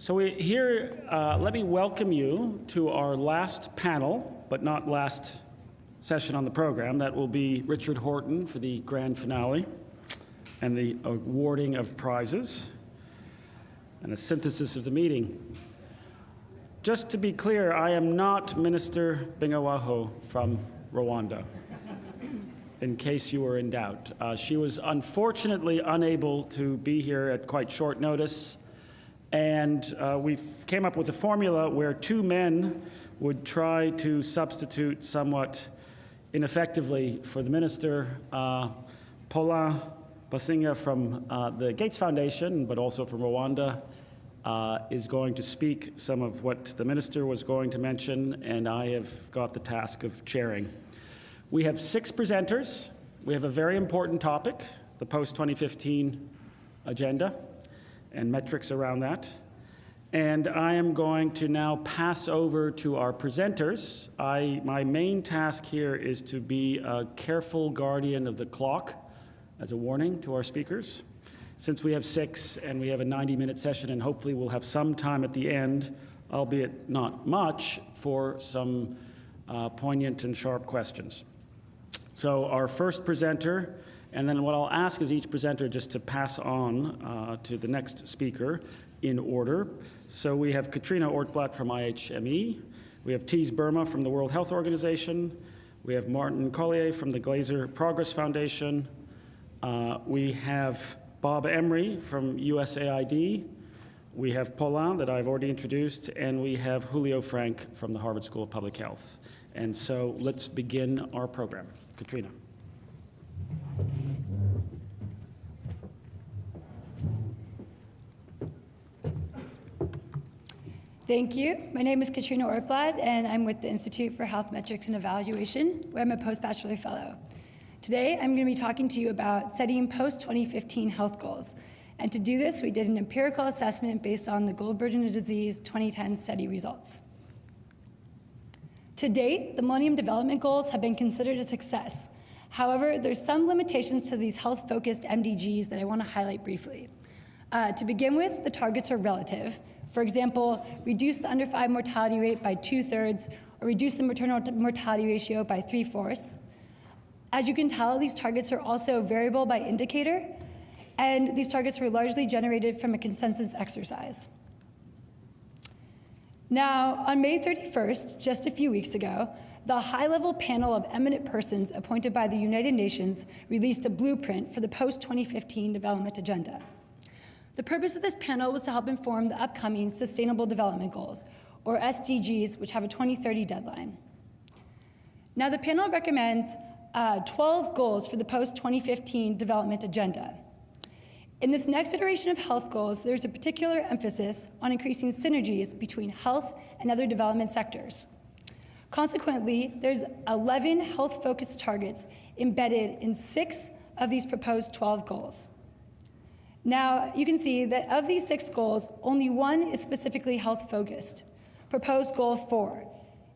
Let me welcome you to our last panel, but not last session on the program. That will be Richard Horton for the grand finale and the awarding of prizes and a synthesis of the meeting. Just to be clear, I am not Minister Binagwaho from Rwanda, in case you were in doubt. She was unfortunately unable to be here at quite short notice, and we came up with a formula where two men would try to substitute somewhat ineffectively for the minister. Paulin Basinga from the Gates Foundation, but also from Rwanda, is going to speak some of what the minister was going to mention, and I have got the task of chairing. We have 6 presenters. We have a very important topic, the Post-2015 agenda and metrics around that. And I am going to now pass over to our presenters. My main task here is to be a careful guardian of the clock as a warning to our speakers. Since we have 6 and we have a 90-minute session, and hopefully we'll have some time at the end, albeit not much, for some poignant and sharp questions. So our first presenter, and then what I'll ask is each presenter just to pass on to the next speaker in order. So we have Katrina Ortblad from IHME. We have Boerma from the World Health Organization. We have Martin Collier from the Glaser Progress Foundation. We have Bob Emrey from USAID. We have Paulin, that I've already introduced, and we have Julio Frenk from the Harvard School of Public Health. And so let's begin our program. Katrina. Thank you. My name is Katrina Ortblad, and I'm with the Institute for Health Metrics and Evaluation, where I'm a postbachelor fellow. Today, I'm going to be talking to you about setting post-2015 health goals. And to do this, we did an empirical assessment based on the Global Burden of Disease 2010 study results. To date, the Millennium Development Goals have been considered a success. However, there's some limitations to these health-focused MDGs that I want to highlight briefly. To begin with, the targets are relative. For example, reduce the under 5 mortality rate by 2/3, or reduce the maternal mortality ratio by 3/4. As you can tell, these targets are also variable by indicator, and these targets were largely generated from a consensus exercise. Now, on May 31st, just a few weeks ago, the high-level panel of eminent persons appointed by the United Nations released a blueprint for the post-2015 development agenda. The purpose of this panel was to help inform the upcoming Sustainable Development Goals, or SDGs, which have a 2030 deadline. Now, the panel recommends 12 goals for the post-2015 development agenda. In this next iteration of health goals, there's a particular emphasis on increasing synergies between health and other development sectors. Consequently, there's 11 health-focused targets embedded in 6 of these proposed 12 goals. Now, you can see that of these 6 goals, only 1 is specifically health-focused. Proposed Goal 4,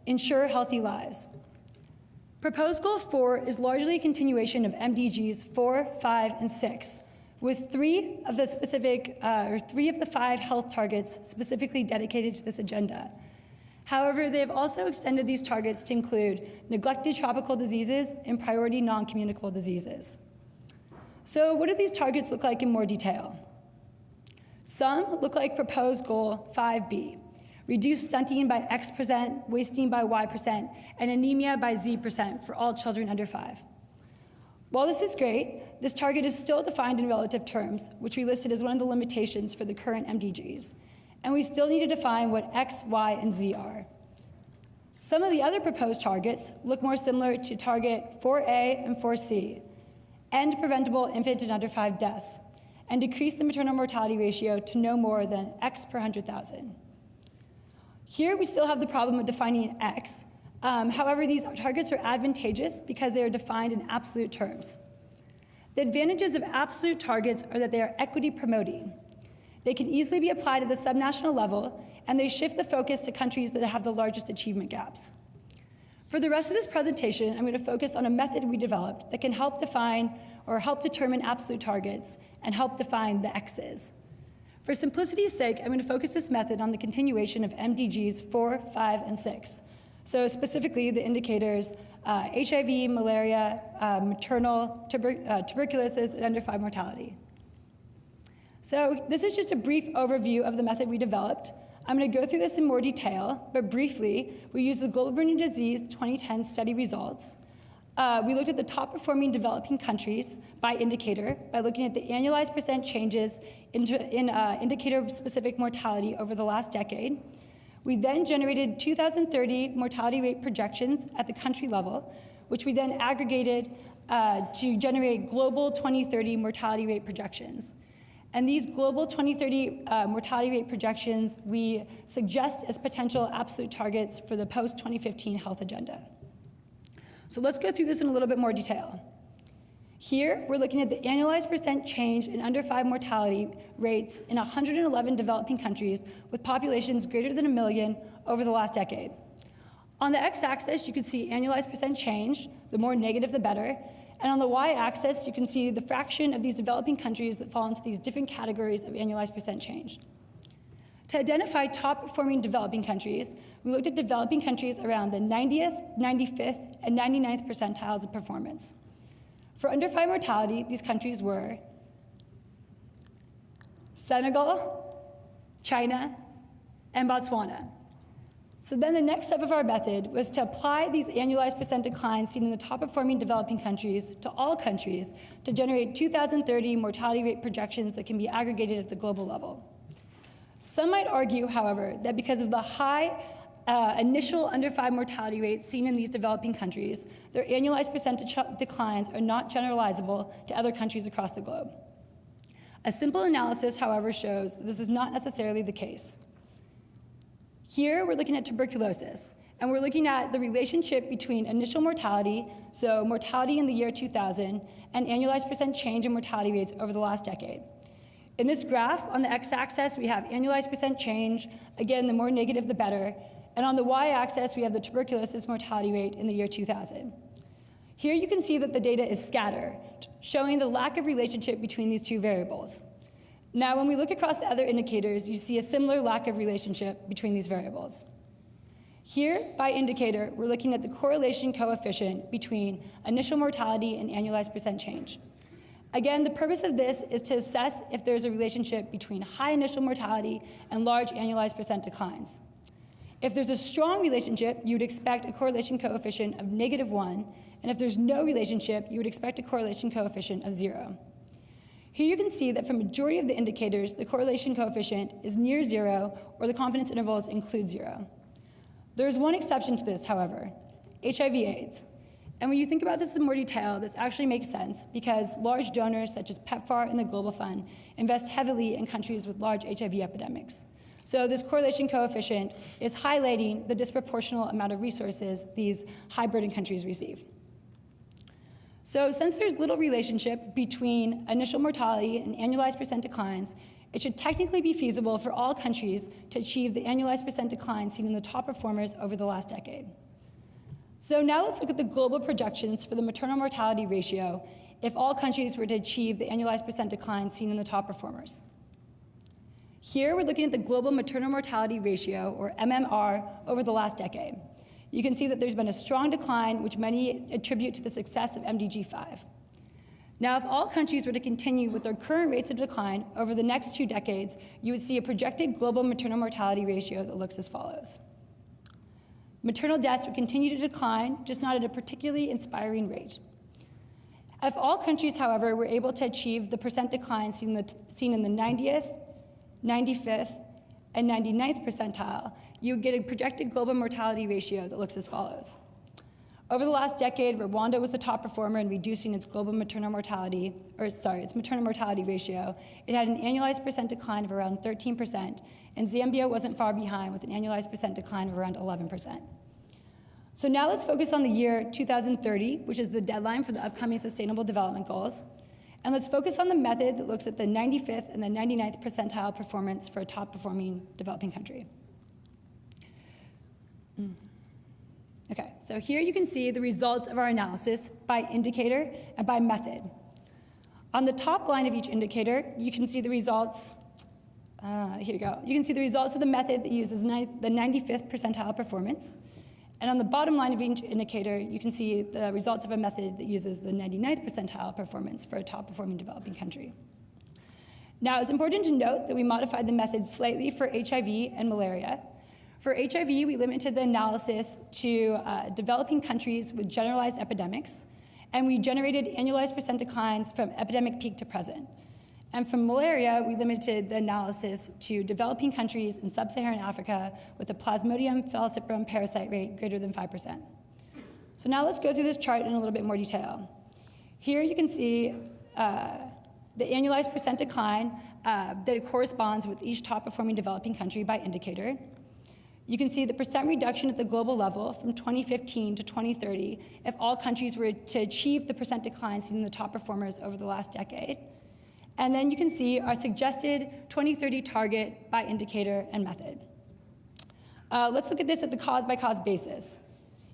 ensure healthy lives. Proposed Goal 4 is largely a continuation of MDGs 4, 5, and 6, with 3 of the 5 health targets specifically dedicated to this agenda. However, they have also extended these targets to include neglected tropical diseases and priority non-communicable diseases. So what do these targets look like in more detail? Some look like proposed goal 5B, reduce stunting by X%, wasting by Y%, and anemia by Z% for all children under 5. While this is great, this target is still defined in relative terms, which we listed as one of the limitations for the current MDGs. And we still need to define what X, Y, and Z are. Some of the other proposed targets look more similar to target 4A and 4C, end preventable infant and under 5 deaths, and decrease the maternal mortality ratio to no more than X per 100,000. Here we still have the problem of defining X. However, these targets are advantageous because they are defined in absolute terms. The advantages of absolute targets are that they are equity promoting. They can easily be applied at the subnational level, and they shift the focus to countries that have the largest achievement gaps. For the rest of this presentation, I'm going to focus on a method we developed that can help define or help determine absolute targets and help define the X's. For simplicity's sake, I'm going to focus this method on the continuation of MDGs 4, 5, and 6. So specifically, the indicators HIV, malaria, maternal tuberculosis, and under 5 mortality. So this is just a brief overview of the method we developed. I'm going to go through this in more detail, but briefly, we used the Global Burning Disease 2010 study results. We looked at the top performing developing countries by indicator by looking at the annualized % changes in indicator-specific mortality over the last decade. We then generated 2030 mortality rate projections at the country level, which we then aggregated to generate global 2030 mortality rate projections. And these global 2030 mortality rate projections we suggest as potential absolute targets for the post-2015 health agenda. So let's go through this in a little bit more detail. Here, we're looking at the annualized % change in under 5 mortality rates in 111 developing countries with populations greater than 1 million over the last decade. On the x-axis, you can see annualized % change, the more negative the better, and on the y-axis, you can see the fraction of these developing countries that fall into these different categories of annualized % change. To identify top-performing developing countries, we looked at developing countries around the 90th, 95th, and 99th percentiles of performance. For under 5 mortality, these countries were Senegal, China, and Botswana. So then the next step of our method was to apply these annualized % declines seen in the top-performing developing countries to all countries to generate 2030 mortality rate projections that can be aggregated at the global level. Some might argue, however, that because of the high initial under 5 mortality rates seen in these developing countries, their annualized % declines are not generalizable to other countries across the globe. A simple analysis, however, shows that this is not necessarily the case. Here, we're looking at tuberculosis, and we're looking at the relationship between initial mortality, so mortality in the year 2000, and annualized % change in mortality rates over the last decade. In this graph, on the x-axis, we have annualized % change. Again, the more negative, the better. And on the y-axis, we have the tuberculosis mortality rate in the year 2000. Here you can see that the data is scattered, showing the lack of relationship between these two variables. Now, when we look across the other indicators, you see a similar lack of relationship between these variables. Here, by indicator, we're looking at the correlation coefficient between initial mortality and annualized % change. Again, the purpose of this is to assess if there's a relationship between high initial mortality and large annualized % declines. If there's a strong relationship, you would expect a correlation coefficient of -1, and if there's no relationship, you would expect a correlation coefficient of 0. Here you can see that for majority of the indicators, the correlation coefficient is near 0, or the confidence intervals include 0. There is one exception to this, however, HIV/AIDS. And when you think about this in more detail, this actually makes sense because large donors such as PEPFAR and the Global Fund invest heavily in countries with large HIV epidemics. So this correlation coefficient is highlighting the disproportional amount of resources these high-burden countries receive. So since there's little relationship between initial mortality and annualized % declines, it should technically be feasible for all countries to achieve the annualized % declines seen in the top performers over the last decade. So now let's look at the global projections for the maternal mortality ratio if all countries were to achieve the annualized % declines seen in the top performers. Here we're looking at the global maternal mortality ratio, or MMR, over the last decade. You can see that there's been a strong decline, which many attribute to the success of MDG 5. Now, if all countries were to continue with their current rates of decline over the next 2 decades, you would see a projected global maternal mortality ratio that looks as follows. Maternal deaths would continue to decline, just not at a particularly inspiring rate. If all countries, however, were able to achieve the % decline seen in the 90th, 95th, and 99th percentile, you would get a projected global mortality ratio that looks as follows. Over the last decade, Rwanda was the top performer in reducing its global maternal mortality, its maternal mortality ratio. It had an annualized % decline of around 13%, and Zambia wasn't far behind with an annualized % decline of around 11%. So now let's focus on the year 2030, which is the deadline for the upcoming Sustainable Development Goals. And let's focus on the method that looks at the 95th and the 99th percentile performance for a top-performing developing country. Okay, so here you can see the results of our analysis by indicator and by method. On the top line of each indicator, you can see the results Here you go. You can see the results of the method that uses the 95th percentile performance. And on the bottom line of each indicator, you can see the results of a method that uses the 99th percentile performance for a top-performing developing country. Now, it's important to note that we modified the method slightly for HIV and malaria. For HIV, we limited the analysis to developing countries with generalized epidemics, and we generated annualized percent declines from epidemic peak to present. And from malaria, we limited the analysis to developing countries in sub-Saharan Africa with a Plasmodium falciparum parasite rate greater than 5%. So now let's go through this chart in a little bit more detail. Here you can see the annualized percent decline that it corresponds with each top-performing developing country by indicator. You can see the percent reduction at the global level from 2015 to 2030 if all countries were to achieve the percent decline seen in the top performers over the last decade. And then you can see our suggested 2030 target by indicator and method. Let's look at this at the cause-by-cause basis.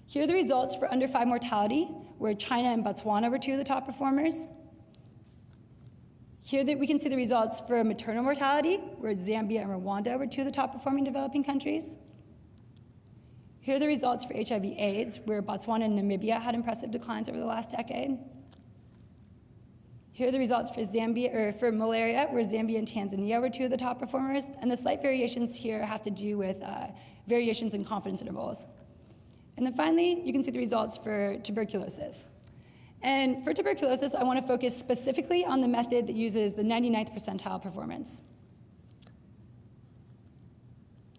Here are the results for under 5 mortality, where China and Botswana were 2 of the top performers. Here that we can see the results for maternal mortality, where Zambia and Rwanda were 2 of the top performing developing countries. Here are the results for HIV/AIDS, where Botswana and Namibia had impressive declines over the last decade. Here are the results for for malaria, where Zambia and Tanzania were 2 of the top performers, and the slight variations here have to do with variations in confidence intervals. And then finally, you can see the results for tuberculosis. And for tuberculosis, I want to focus specifically on the method that uses the 99th percentile performance.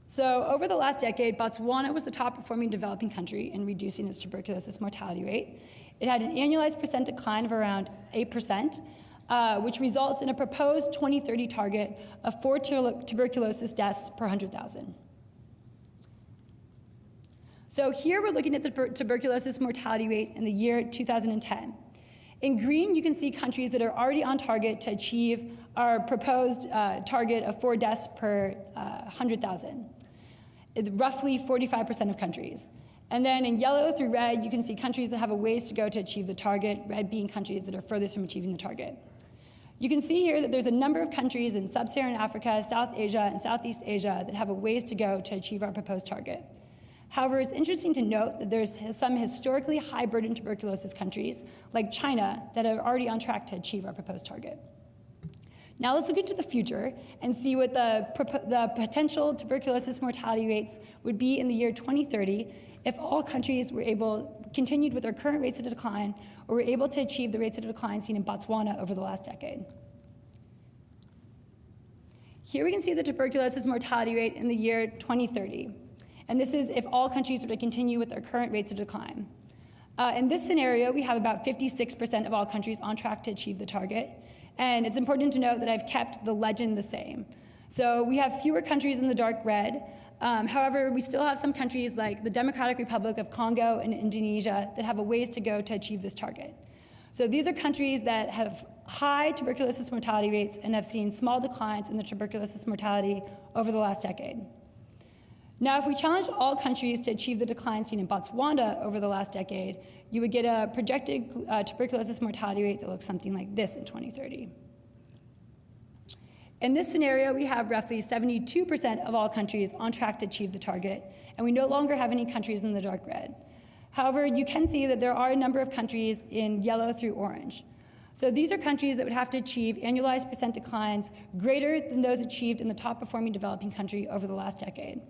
So over the last decade, Botswana was the top performing developing country in reducing its tuberculosis mortality rate. It had an annualized percent decline of around 8%, which results in a proposed 2030 target of 4 tuberculosis deaths per 100,000. So here we're looking at the tuberculosis mortality rate in the year 2010. In green, you can see countries that are already on target to achieve our proposed target of 4 deaths per 100,000. Roughly 45% of countries. And then in yellow through red, you can see countries that have a ways to go to achieve the target, red being countries that are furthest from achieving the target. You can see here that there's a number of countries in sub-Saharan Africa, South Asia, and Southeast Asia that have a ways to go to achieve our proposed target. However, it's interesting to note that there's some historically high-burden tuberculosis countries, like China, that are already on track to achieve our proposed target. Now let's look into the future and see what the potential tuberculosis mortality rates would be in the year 2030 if all countries continued with their current rates of decline or were able to achieve the rates of decline seen in Botswana over the last decade. Here we can see the tuberculosis mortality rate in the year 2030. And this is if all countries were to continue with their current rates of decline. In this scenario, we have about 56% of all countries on track to achieve the target. And it's important to note that I've kept the legend the same. So we have fewer countries in the dark red. However, we still have some countries like the Democratic Republic of Congo and Indonesia that have a ways to go to achieve this target. So these are countries that have high tuberculosis mortality rates and have seen small declines in the tuberculosis mortality over the last decade. Now, if we challenge all countries to achieve the decline seen in Botswana over the last decade, you would get a projected tuberculosis mortality rate that looks something like this in 2030. In this scenario, we have roughly 72% of all countries on track to achieve the target, and we no longer have any countries in the dark red. However, you can see that there are a number of countries in yellow through orange. So these are countries that would have to achieve annualized percent declines greater than those achieved in the top performing developing country over the last decade.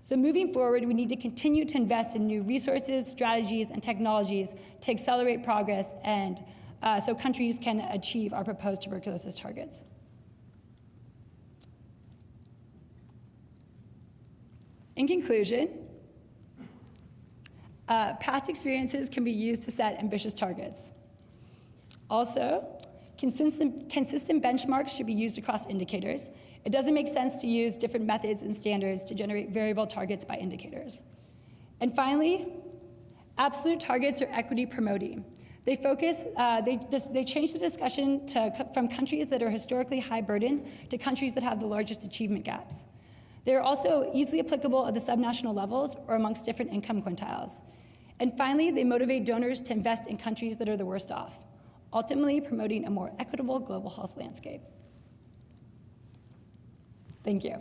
So moving forward, we need to continue to invest in new resources, strategies, and technologies to accelerate progress and so countries can achieve our proposed tuberculosis targets. In conclusion, past experiences can be used to set ambitious targets. Also, consistent benchmarks should be used across indicators. It doesn't make sense to use different methods and standards to generate variable targets by indicators. And finally, absolute targets are equity promoting. They change the discussion from countries that are historically high burden to countries that have the largest achievement gaps. They are also easily applicable at the subnational levels or amongst different income quintiles. And finally, they motivate donors to invest in countries that are the worst off, ultimately promoting a more equitable global health landscape. Thank you.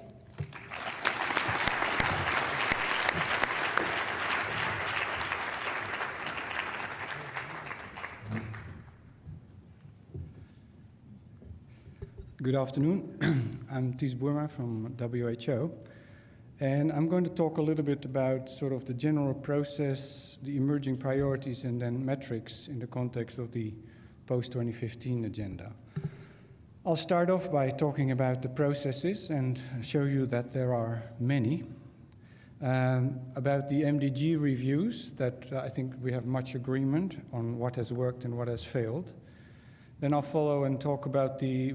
Good afternoon. I'm Boerma from WHO, and I'm going to talk a little bit about sort of the general process, the emerging priorities, and then metrics in the context of the post-2015 agenda. I'll start off by talking about the processes and show you that there are many. About the MDG reviews, that I think we have much agreement on what has worked and what has failed. Then I'll follow and talk about the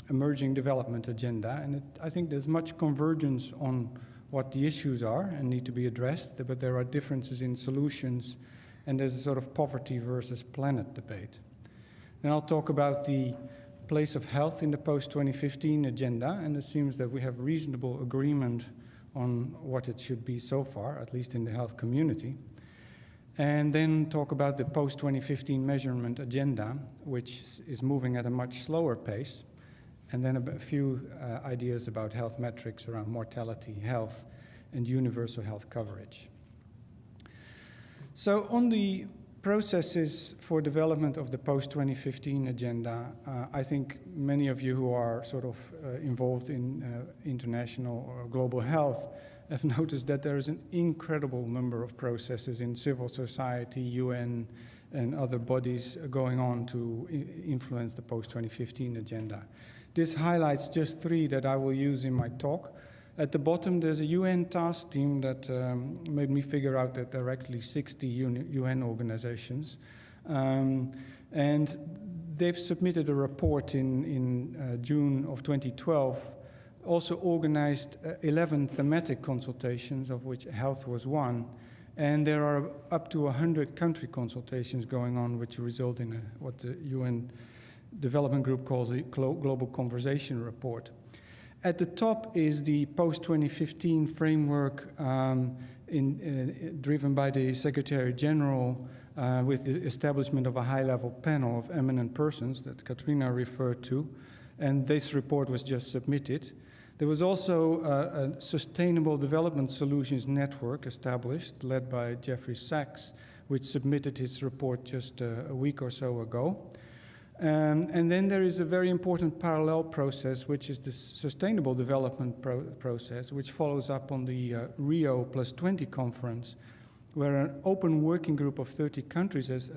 emerging development agenda, and I think there's much convergence on what the issues are and need to be addressed, but there are differences in solutions, and there's a sort of poverty versus planet debate. Then I'll talk about the place of health in the post-2015 agenda, and it seems that we have reasonable agreement on what it should be so far, at least in the health community. And then talk about the post-2015 measurement agenda, which is moving at a much slower pace, and then a few ideas about health metrics around mortality, health, and universal health coverage. So on the processes for development of the post-2015 agenda, I think many of you who are sort of involved in international or global health have noticed that there is an incredible number of processes in civil society, UN, and other bodies going on to influence the post-2015 agenda. This highlights just three that I will use in my talk. At the bottom, there's a UN task team that made me figure out that there are actually 60 UN organizations. And they've submitted a report in June of 2012, also organized 11 thematic consultations, of which health was one. And there are up to 100 country consultations going on, which result in what the UN Development Group calls a Global Conversation Report. At the top is the post-2015 framework driven by the Secretary General with the establishment of a high-level panel of eminent persons that Katrina referred to, and this report was just submitted. There was also a Sustainable Development Solutions Network established, led by Jeffrey Sachs, which submitted his report just a week or so ago. And then there is a very important parallel process, which is the Sustainable Development process, which follows up on the Rio +20 conference, where an open working group of 30 countries has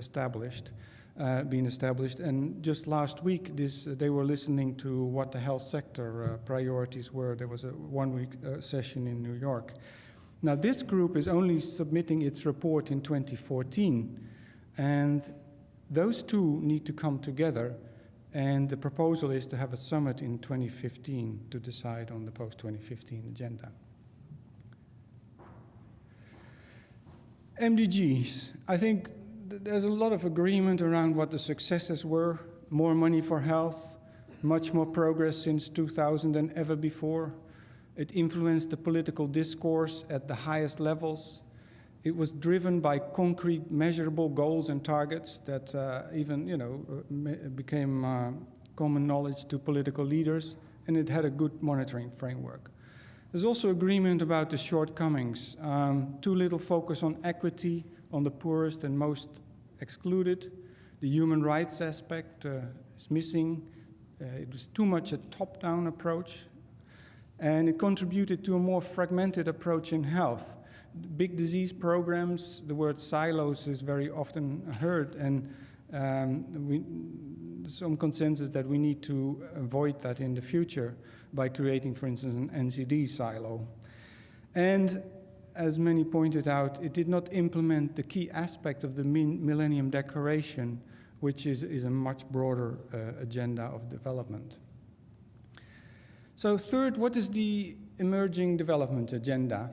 been established. And just last week, they were listening to what the health sector priorities were. There was a one-week session in New York. Now, this group is only submitting its report in 2014, and those two need to come together, and the proposal is to have a summit in 2015 to decide on the post-2015 agenda. MDGs. I think there's a lot of agreement around what the successes were. More money for health, much more progress since 2000 than ever before. It influenced the political discourse at the highest levels. It was driven by concrete, measurable goals and targets that became common knowledge to political leaders, and it had a good monitoring framework. There's also agreement about the shortcomings. Too little focus on equity, on the poorest and most excluded. The human rights aspect is missing. It was too much a top-down approach, and it contributed to a more fragmented approach in health. Big disease programs, the word silos is very often heard, and there's some consensus that we need to avoid that in the future by creating, for instance, an NCD silo. And as many pointed out, it did not implement the key aspect of the Millennium Declaration, which is a much broader agenda of development. So third, what is the emerging development agenda?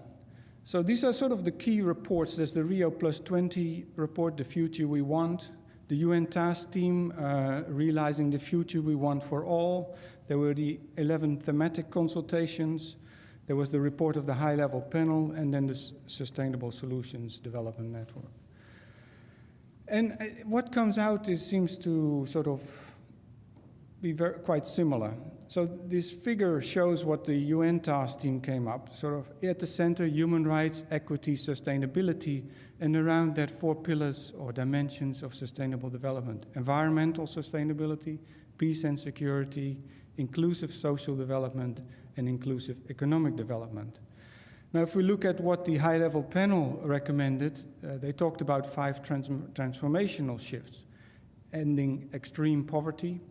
So these are sort of the key reports. There's the Rio +20 report, The Future We Want, the UN Task Team, Realizing the Future We Want for All. There were the 11 thematic consultations. There was the report of the high-level panel, and then the Sustainable Solutions Development Network. And what comes out seems to sort of be quite similar. So this figure shows what the UN task team came up, sort of at the center, human rights, equity, sustainability, and around that 4 pillars or dimensions of sustainable development: environmental sustainability, peace and security, inclusive social development, and inclusive economic development. Now, if we look at what the high-level panel recommended, they talked about 5 transformational shifts: ending extreme poverty,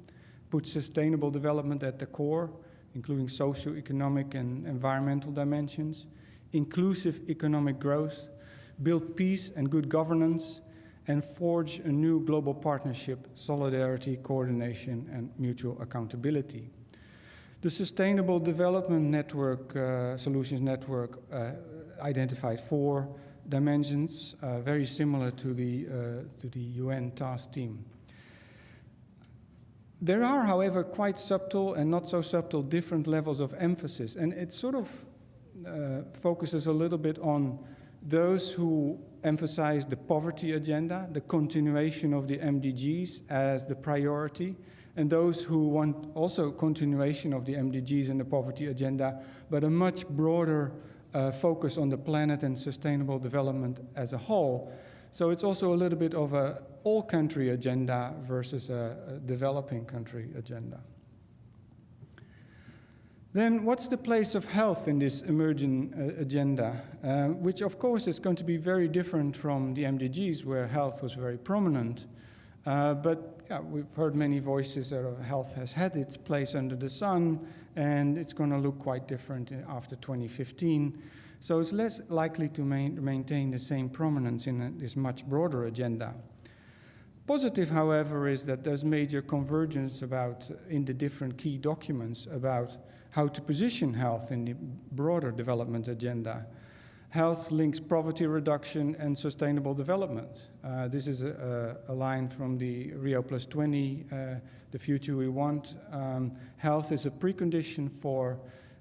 put sustainable development at the core, including socio-economic and environmental dimensions, inclusive economic growth, build peace and good governance, and forge a new global partnership, solidarity, coordination, and mutual accountability. The Sustainable Development Network, Solutions Network, identified 4 dimensions, very similar to the UN task team. There are, however, quite subtle and not so subtle different levels of emphasis, and it sort of focuses a little bit on those who emphasize the poverty agenda, the continuation of the MDGs as the priority, and those who want also continuation of the MDGs and the poverty agenda, but a much broader focus on the planet and sustainable development as a whole. So it's also a little bit of a all-country agenda versus a developing country agenda. Then what's the place of health in this emerging agenda, which of course is going to be very different from the MDGs, where health was very prominent. But yeah, we've heard many voices that health has had its place under the sun, and it's going to look quite different after 2015. So it's less likely to maintain the same prominence in this much broader agenda. Positive, however, is that there's major convergence in the different key documents about how to position health in the broader development agenda. Health links poverty reduction and sustainable development. This is a line from the Rio +20, the future we want. Health is a precondition for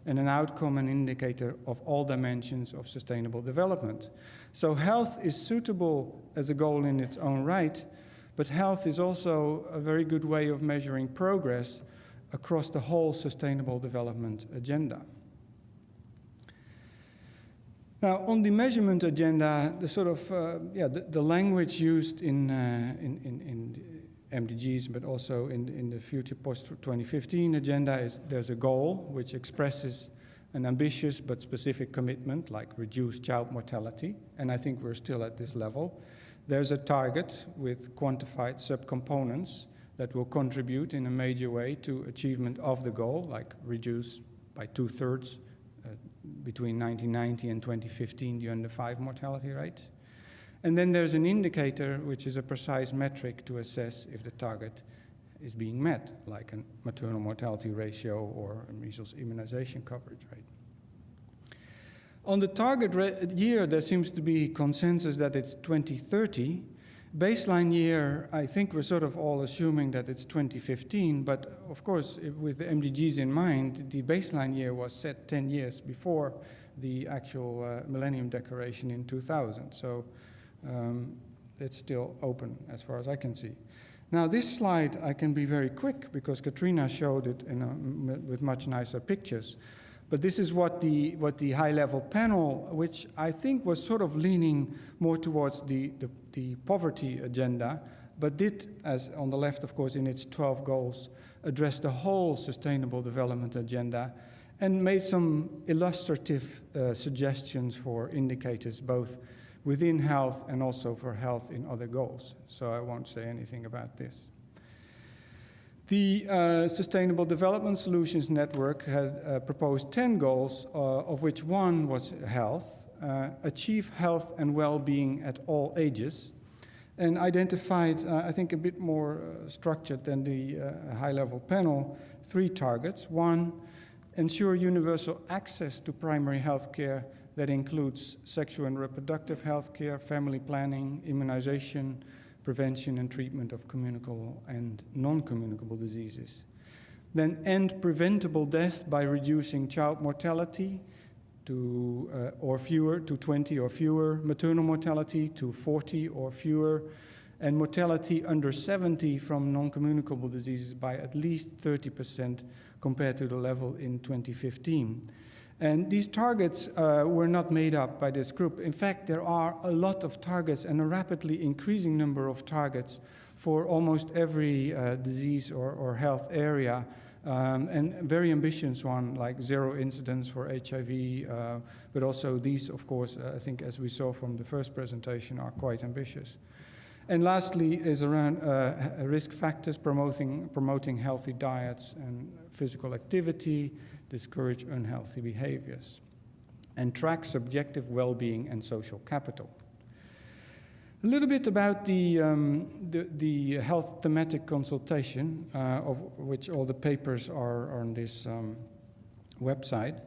and an outcome and indicator of all dimensions of sustainable development. So health is suitable as a goal in its own right, but health is also a very good way of measuring progress across the whole sustainable development agenda. Now, on the measurement agenda, the sort of the language used in MDGs, but also in the future post-2015 agenda is there's a goal which expresses an ambitious but specific commitment, like reduce child mortality, and I think we're still at this level. There's a target with quantified subcomponents that will contribute in a major way to achievement of the goal, like reduce by 2/3 between 1990 and 2015 the under 5 mortality rate. And then there's an indicator, which is a precise metric to assess if the target is being met, like a maternal mortality ratio or a measles immunization coverage rate. On the target year, there seems to be consensus that it's 2030. Baseline year, I think we're sort of all assuming that it's 2015, but of course, with the MDGs in mind, the baseline year was set 10 years before the actual Millennium Declaration in 2000. So it's still open as far as I can see. Now, this slide, I can be very quick because Katrina showed it with much nicer pictures. But this is what the high-level panel, which I think was sort of leaning more towards the poverty agenda, but did, as on the left, of course, in its 12 goals, address the whole sustainable development agenda and made some illustrative suggestions for indicators, both within health and also for health in other goals. So I won't say anything about this. The Sustainable Development Solutions Network had proposed 10 goals, of which one was health, achieve health and well-being at all ages, and identified, I think a bit more structured than the high-level panel, 3 targets. 1, ensure universal access to primary health care that includes sexual and reproductive health care, family planning, immunization, prevention and treatment of communicable and non-communicable diseases. Then end preventable death by reducing child mortality to 20 or fewer, maternal mortality to 40 or fewer, and mortality under 70 from non-communicable diseases by at least 30% compared to the level in 2015. And these targets were not made up by this group. In fact, there are a lot of targets and a rapidly increasing number of targets for almost every disease or health area, and very ambitious one like zero incidence for HIV, but also these, of course, I think as we saw from the first presentation, are quite ambitious. And lastly is around risk factors, promoting healthy diets and physical activity, discourage unhealthy behaviors, and track subjective well-being and social capital. A little bit about the health thematic consultation, of which all the papers are on this website.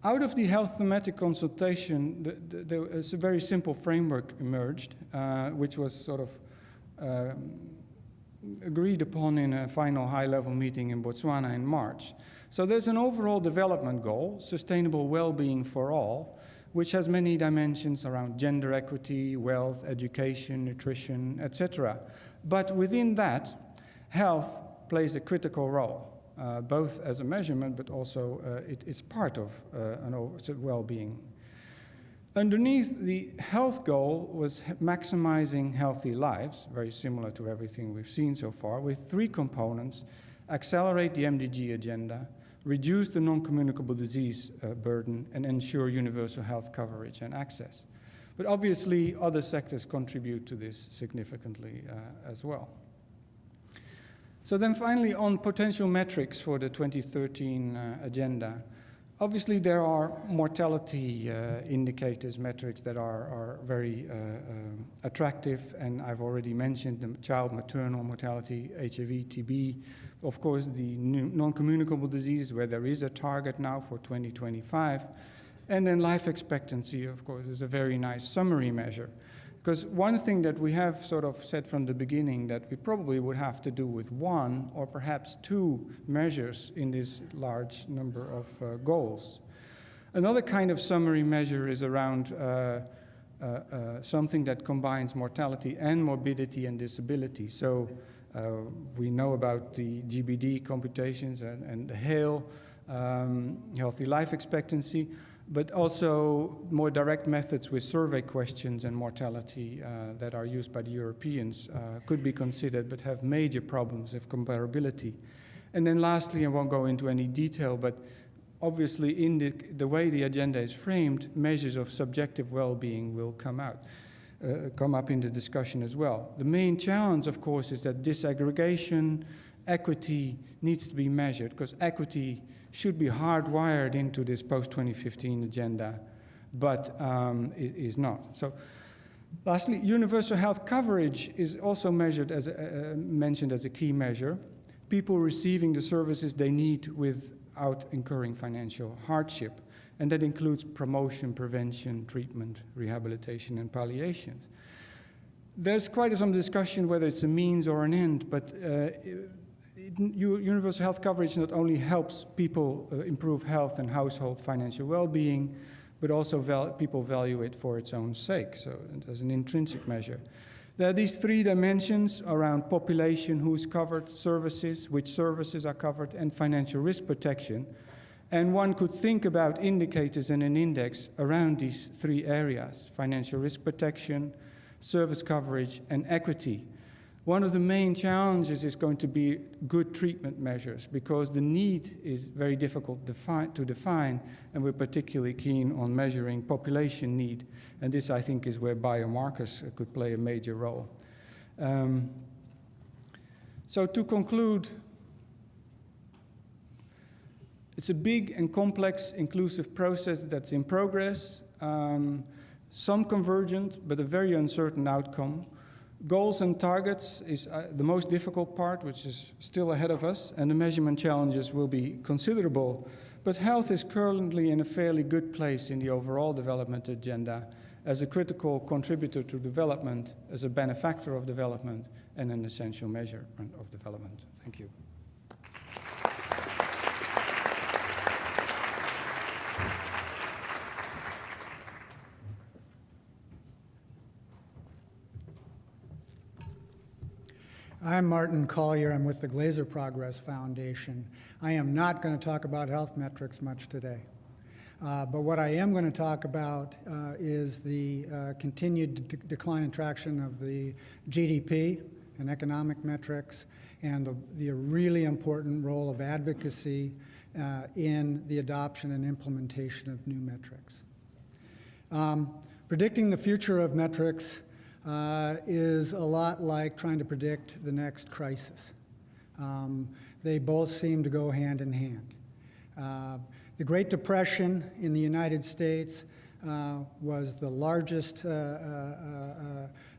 Out of the health thematic consultation, there is a very simple framework emerged, which was sort of agreed upon in a final high-level meeting in Botswana in March. So there's an overall development goal, sustainable well-being for all, which has many dimensions around gender equity, wealth, education, nutrition, etc. But within that, health plays a critical role. Both as a measurement, but also it's part of well-being. Underneath the health goal was maximizing healthy lives, very similar to everything we've seen so far, with three components: accelerate the MDG agenda, reduce the non-communicable disease burden, and ensure universal health coverage and access. But obviously, other sectors contribute to this significantly as well. So then finally, on potential metrics for the 2013 agenda, obviously there are mortality indicators, metrics that are very attractive, and I've already mentioned the child maternal mortality, HIV, TB, of course the non-communicable diseases where there is a target now for 2025, and then life expectancy, of course, is a very nice summary measure. Because one thing that we have sort of said from the beginning that we probably would have to do with one or perhaps two measures in this large number of goals. Another kind of summary measure is around something that combines mortality and morbidity and disability. So we know about the GBD computations and the HALE, healthy life expectancy, but also more direct methods with survey questions and mortality that are used by the Europeans could be considered, but have major problems with comparability. And then lastly, I won't go into any detail, but obviously in the way the agenda is framed, measures of subjective well-being will come up in the discussion as well. The main challenge, of course, is that disaggregation, equity needs to be measured, because equity should be hardwired into this post-2015 agenda, but is not. So, lastly, universal health coverage is also measured as mentioned as a key measure. People receiving the services they need without incurring financial hardship, and that includes promotion, prevention, treatment, rehabilitation, and palliation. There's quite some discussion whether it's a means or an end, but universal health coverage not only helps people improve health and household financial well-being, but also people value it for its own sake, so as an intrinsic measure. There are these three dimensions around population, who's covered, services, which services are covered, and financial risk protection. And one could think about indicators and an index around these three areas: financial risk protection, service coverage, and equity. One of the main challenges is going to be good treatment measures, because the need is very difficult to define, and we're particularly keen on measuring population need. And this, I think, is where biomarkers could play a major role. So to conclude, it's a big and complex inclusive process that's in progress, some convergent, but a very uncertain outcome. Goals and targets is the most difficult part, which is still ahead of us, and the measurement challenges will be considerable. But health is currently in a fairly good place in the overall development agenda as a critical contributor to development, as a benefactor of development, and an essential measure of development. Thank you. I'm Martin Collier. I'm with the Glaser Progress Foundation. I am not going to talk about health metrics much today. But what I am going to talk about is the continued decline in traction of the GDP and economic metrics, and the really important role of advocacy in the adoption and implementation of new metrics. Predicting the future of metrics is a lot like trying to predict the next crisis. They both seem to go hand in hand. The Great Depression in the United States was the largest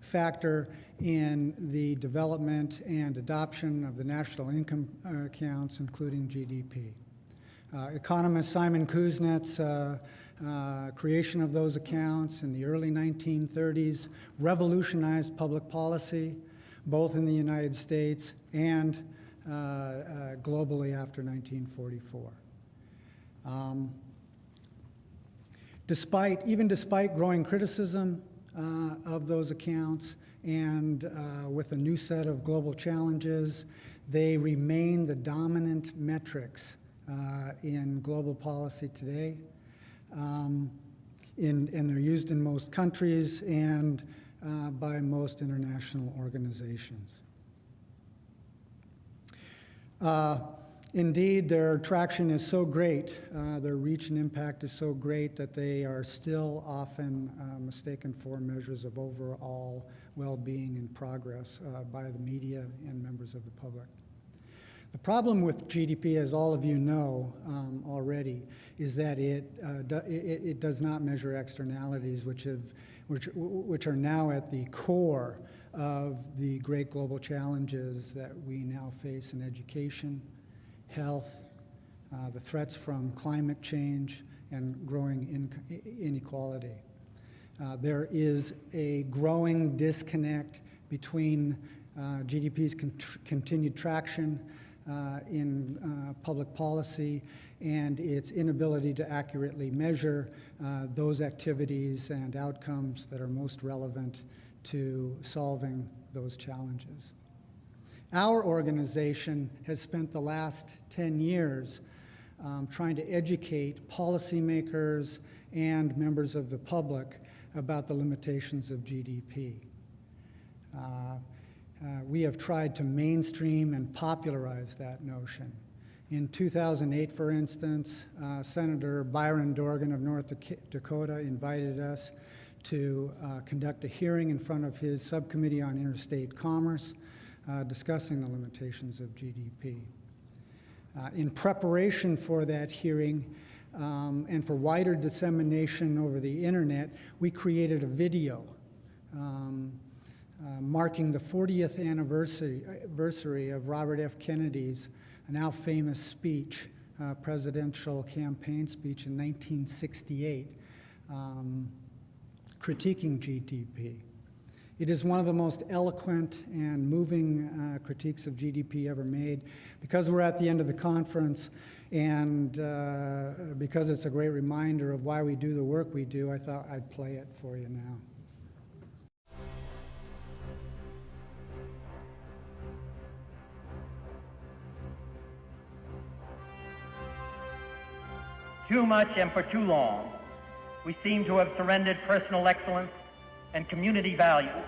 factor in the development and adoption of the national income accounts, including GDP. Economist Simon Kuznets' creation of those accounts in the early 1930s revolutionized public policy, both in the United States and globally after 1944. Even despite growing criticism of those accounts and with a new set of global challenges, they remain the dominant metrics in global policy today. And they're used in most countries and by most international organizations. Indeed, their traction is so great, their reach and impact is so great that they are still often mistaken for measures of overall well-being and progress by the media and members of the public. The problem with GDP, as all of you know already, is that it does not measure externalities, which are now at the core of the great global challenges that we now face in education, health, the threats from climate change, and growing inequality. There is a growing disconnect between GDP's continued traction in public policy and its inability to accurately measure those activities and outcomes that are most relevant to solving those challenges. Our organization has spent the last 10 years trying to educate policymakers and members of the public about the limitations of GDP. We have tried to mainstream and popularize that notion. In 2008, for instance, Senator Byron Dorgan of North Dakota invited us to conduct a hearing in front of his subcommittee on interstate commerce, discussing the limitations of GDP. In preparation for that hearing and for wider dissemination over the internet, we created a video marking the 40th anniversary of Robert F. Kennedy's now famous speech, presidential campaign speech in 1968, critiquing GDP. It is one of the most eloquent and moving critiques of GDP ever made. Because we're at the end of the conference and because it's a great reminder of why we do the work we do, I thought I'd play it for you now. Too much and for too long, we seem to have surrendered personal excellence and community values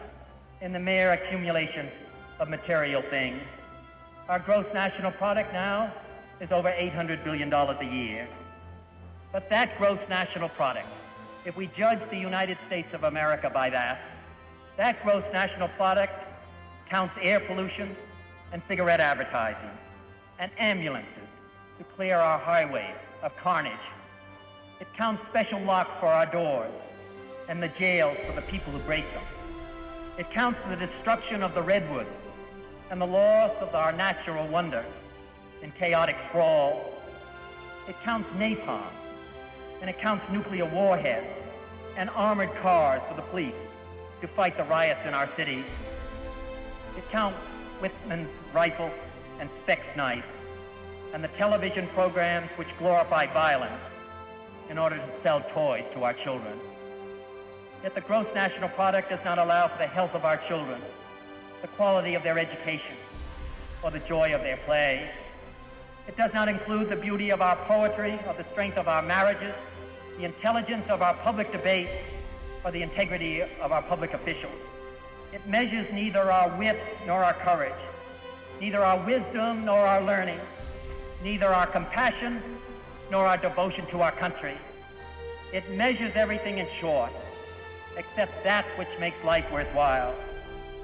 in the mere accumulation of material things. Our gross national product now is over $800 billion a year. But that gross national product, if we judge the United States of America by that gross national product counts air pollution and cigarette advertising and ambulances to clear our highways of carnage. It counts special locks for our doors and the jails for the people who break them. It counts the destruction of the redwoods and the loss of our natural wonder in chaotic sprawl. It counts napalm, and it counts nuclear warheads and armored cars for the police to fight the riots in our cities. It counts Whitman's rifle and Speck's knife and the television programs which glorify violence in order to sell toys to our children. Yet the gross national product does not allow for the health of our children, the quality of their education, or the joy of their play. It does not include the beauty of our poetry, or the strength of our marriages, the intelligence of our public debate, or the integrity of our public officials. It measures neither our wit nor our courage, neither our wisdom nor our learning, neither our compassion nor our devotion to our country. It measures everything in short, except that which makes life worthwhile.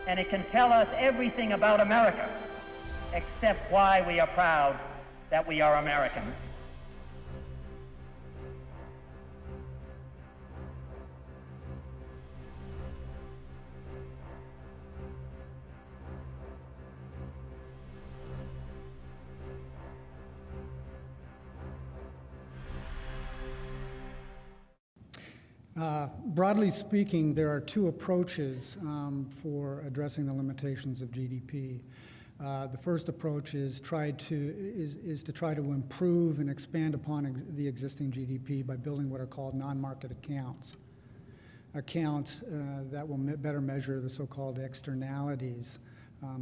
And it can tell us everything about America, except why we are proud that we are American. Broadly speaking, there are two approaches for addressing the limitations of GDP. The first approach is to try to improve and expand upon the existing GDP by building what are called non-market accounts. Accounts that will better measure the so-called externalities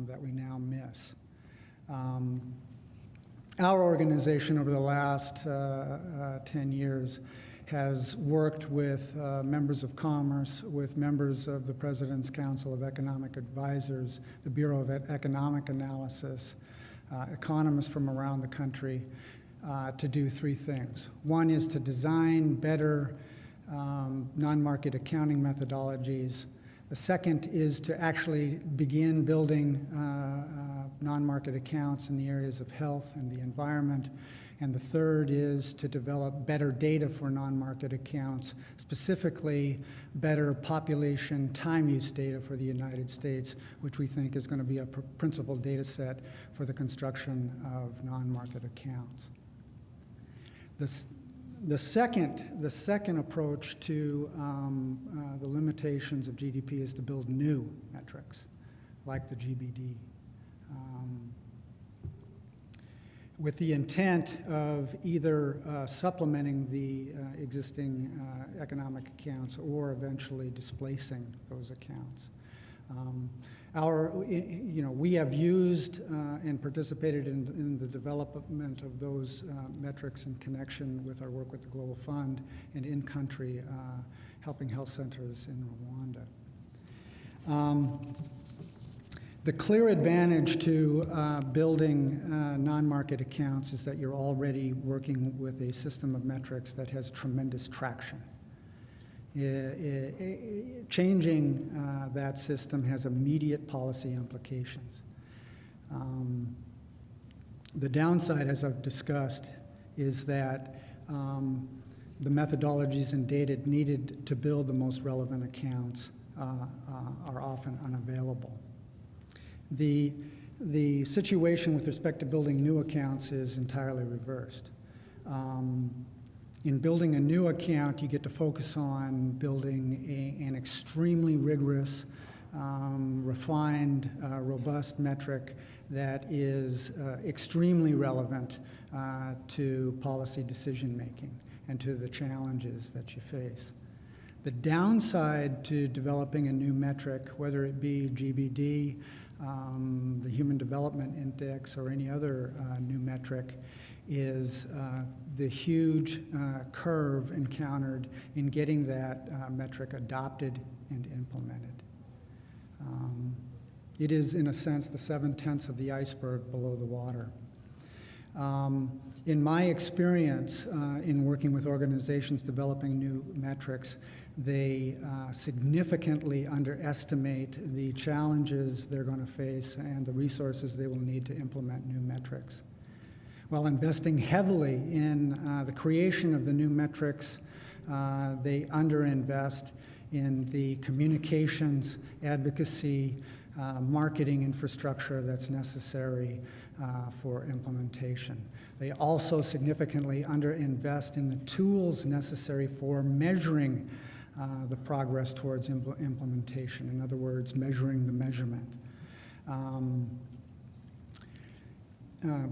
that we now miss. Our organization over the last 10 years has worked with members of commerce, with members of the President's Council of Economic Advisors, the Bureau of Economic Analysis, economists from around the country to do three things. One is to design better non-market accounting methodologies. The second is to actually begin building non-market accounts in the areas of health and the environment. And the third is to develop better data for non-market accounts, specifically better population time use data for the United States, which we think is going to be a principal data set for the construction of non-market accounts. The second approach to the limitations of GDP is to build new metrics, like the GBD. With the intent of either supplementing the existing economic accounts or eventually displacing those accounts. We have used and participated in the development of those metrics in connection with our work with the Global Fund and in-country helping health centers in Rwanda. The clear advantage to building non-market accounts is that you're already working with a system of metrics that has tremendous traction. Changing that system has immediate policy implications. The downside, as I've discussed, is that the methodologies and data needed to build the most relevant accounts are often unavailable. The situation with respect to building new accounts is entirely reversed. In building a new account, you get to focus on building an extremely rigorous, refined, robust metric that is extremely relevant to policy decision-making and to the challenges that you face. The downside to developing a new metric, whether it be GBD, the Human Development Index, or any other new metric, is the huge curve encountered in getting that metric adopted and implemented. It is, in a sense, the 7/10 of the iceberg below the water. In my experience in working with organizations developing new metrics, they significantly underestimate the challenges they're going to face and the resources they will need to implement new metrics. While investing heavily in the creation of the new metrics, they underinvest in the communications, advocacy, marketing infrastructure that's necessary for implementation. They also significantly underinvest in the tools necessary for measuring the progress towards implementation. In other words, measuring the measurement.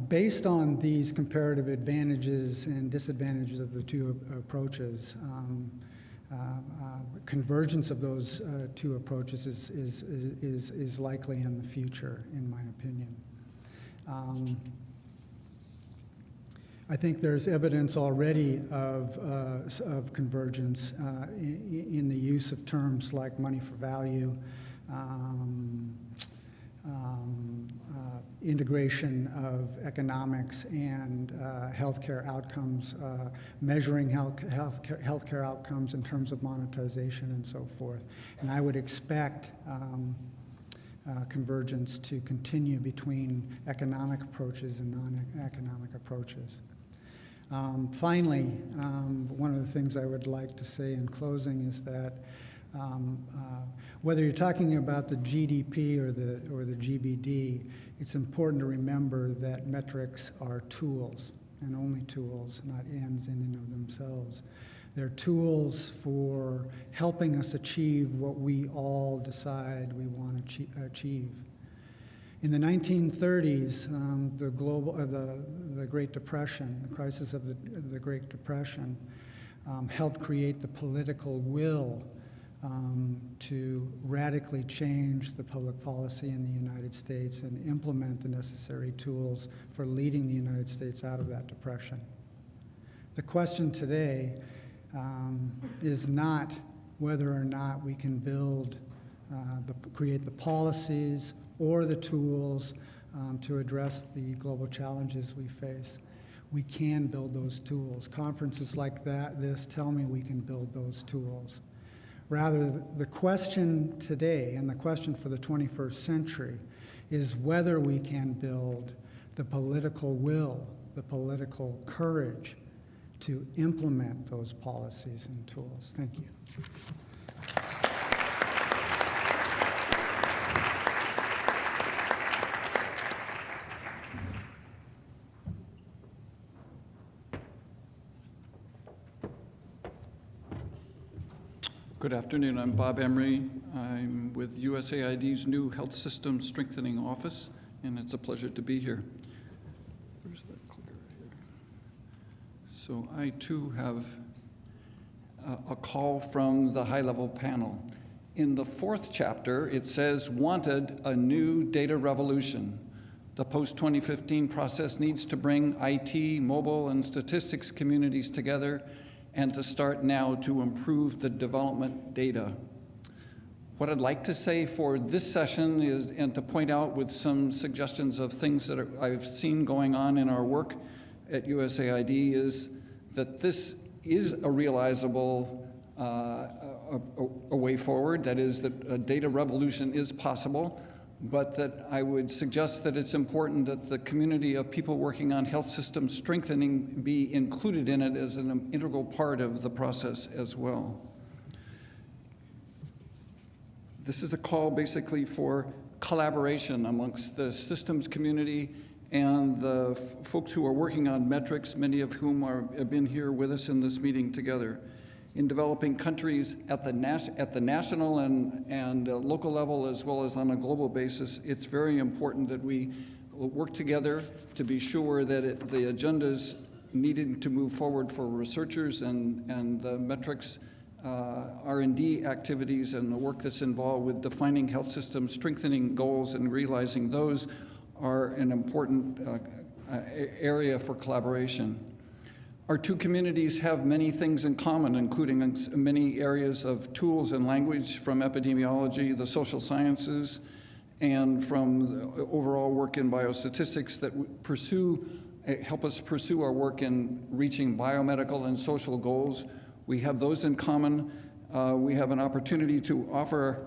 Based on these comparative advantages and disadvantages of the two approaches, convergence of those two approaches is likely in the future, in my opinion. I think there's evidence already of convergence in the use of terms like money for value, integration of economics and healthcare outcomes, measuring healthcare outcomes in terms of monetization and so forth. And I would expect convergence to continue between economic approaches and non-economic approaches. Finally, one of the things I would like to say in closing is that whether you're talking about the GDP or the GBD, it's important to remember that metrics are tools, and only tools, not ends in and of themselves. They're tools for helping us achieve what we all decide we want to achieve. In the 1930s, the Great Depression, the crisis of the Great Depression, helped create the political will to radically change the public policy in the United States and implement the necessary tools for leading the United States out of that depression. The question today is not whether or not we can create the policies or the tools to address the global challenges we face. We can build those tools. Conferences like this tell me we can build those tools. Rather, the question today and the question for the 21st century is whether we can build the political will, the political courage to implement those policies and tools. Thank you. Good afternoon. I'm Bob Emrey. I'm with USAID's new Health System Strengthening Office, and it's a pleasure to be here. Where's that clear here? So I, too, have a call from the high-level panel. In the 4th chapter, it says, wanted a new data revolution. The post-2015 process needs to bring IT, mobile, and statistics communities together and to start now to improve the development data. What I'd like to say for this session is, and to point out with some suggestions of things that I've seen going on in our work at USAID, is that this is a realizable a way forward. That is, that a data revolution is possible, but that I would suggest that it's important that the community of people working on health system strengthening be included in it as an integral part of the process as well. This is a call basically for collaboration amongst the systems community and the folks who are working on metrics, many of whom have been here with us in this meeting together. In developing countries at the national and local level, as well as on a global basis, it's very important that we work together to be sure that the agendas needed to move forward for researchers and the metrics, R&D activities, and the work that's involved with defining health systems, strengthening goals, and realizing those are an important area for collaboration. Our two communities have many things in common, including many areas of tools and language from epidemiology, the social sciences, and from the overall work in biostatistics that help us pursue our work in reaching biomedical and social goals. We have those in common. We have an opportunity to offer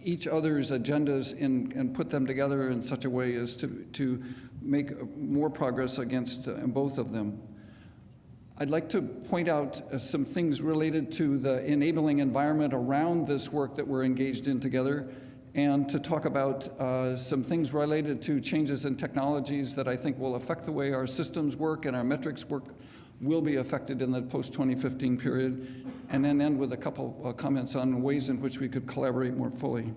each other's agendas and put them together in such a way as to make more progress against both of them. I'd like to point out some things related to the enabling environment around this work that we're engaged in together, and to talk about some things related to changes in technologies that I think will affect the way our systems work and our metrics work will be affected in the post-2015 period, and then end with a couple comments on ways in which we could collaborate more fully.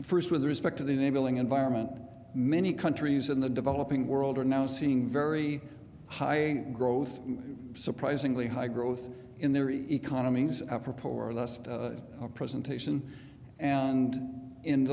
First, with respect to the enabling environment, many countries in the developing world are now seeing very high growth, surprisingly high growth in their economies, apropos our last presentation. And in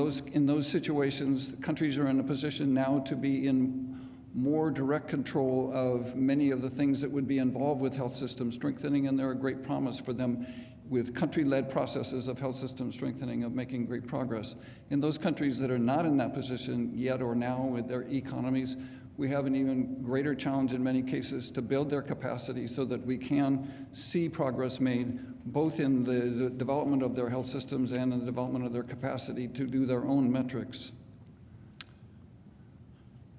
those situations, countries are in a position now to be in more direct control of many of the things that would be involved with health system strengthening, and there are great promise for them with country-led processes of health system strengthening, of making great progress. In those countries that are not in that position yet or now with their economies, we have an even greater challenge in many cases to build their capacity so that we can see progress made both in the development of their health systems and in the development of their capacity to do their own metrics.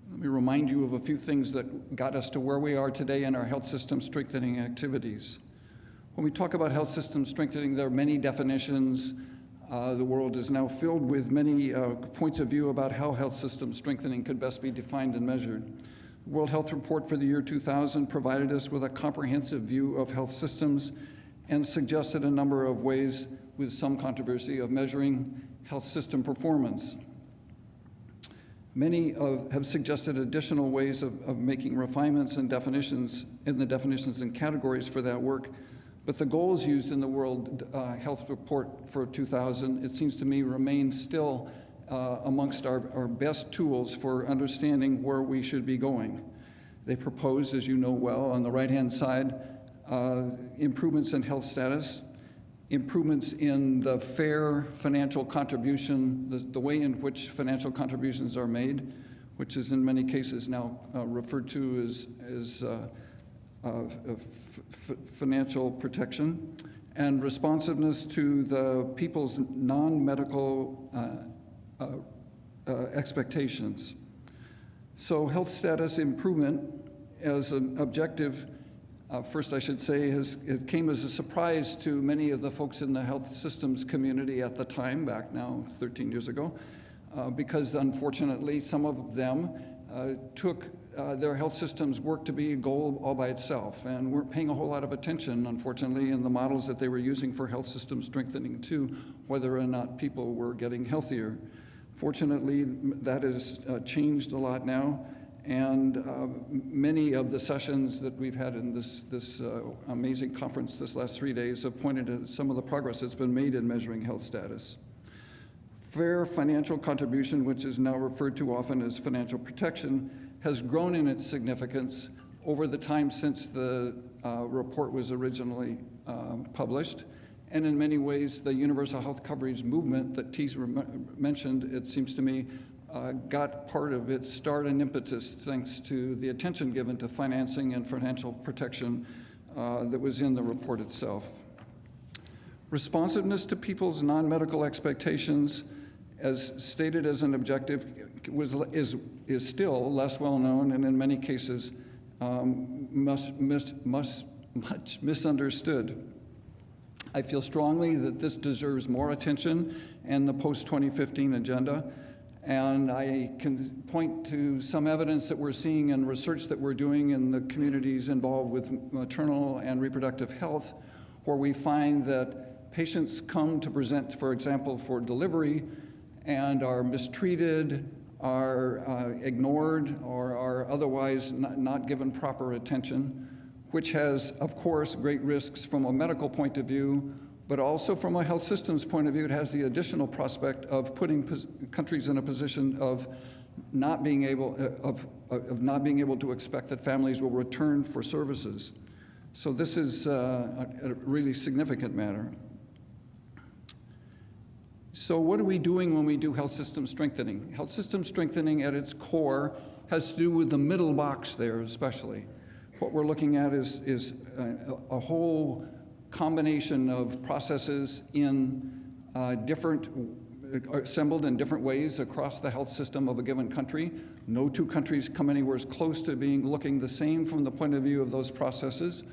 Let me remind you of a few things that got us to where we are today in our health system strengthening activities. When we talk about health system strengthening, there are many definitions. The world is now filled with many points of view about how health system strengthening could best be defined and measured. The World Health Report for the year 2000 provided us with a comprehensive view of health systems and suggested a number of ways, with some controversy, of measuring health system performance. Many have suggested additional ways of making refinements and definitions in the definitions and categories for that work. But the goals used in the World Health Report for 2000, it seems to me, remain still amongst our best tools for understanding where we should be going. They proposed, as you know well, on the right-hand side, improvements in health status, improvements in the fair financial contribution, the way in which financial contributions are made, which is in many cases now referred to as financial protection, and responsiveness to the people's non-medical expectations. So health status improvement as an objective, first I should say, it came as a surprise to many of the folks in the health systems community at the time, back now 13 years ago, because unfortunately some of them took their health systems work to be a goal all by itself and weren't paying a whole lot of attention, unfortunately, in the models that they were using for health system strengthening to whether or not people were getting healthier. Fortunately, that has changed a lot now, and many of the sessions that we've had in this amazing conference this last 3 days have pointed to some of the progress that's been made in measuring health status. Fair financial contribution, which is now referred to often as financial protection, has grown in its significance over the time since the report was originally published. And in many ways, the universal health coverage movement that T's mentioned, it seems to me, got part of its start and impetus thanks to the attention given to financing and financial protection that was in the report itself. Responsiveness to people's non-medical expectations, as stated as an objective, is still less well known and in many cases much misunderstood. I feel strongly that this deserves more attention in the post-2015 agenda, and I can point to some evidence that we're seeing in research that we're doing in the communities involved with maternal and reproductive health, where we find that patients come to present, for example, for delivery and are mistreated, are ignored, or are otherwise not given proper attention, which has, of course, great risks from a medical point of view, but also from a health systems point of view, it has the additional prospect of putting countries in a position of not being able to expect that families will return for services. So this is a really significant matter. So what are we doing when we do health system strengthening? Health system strengthening at its core has to do with the middle box there especially. What we're looking at is a whole combination of processes in assembled in different ways across the health system of a given country. No two countries come anywhere close to looking the same from the point of view of those processes.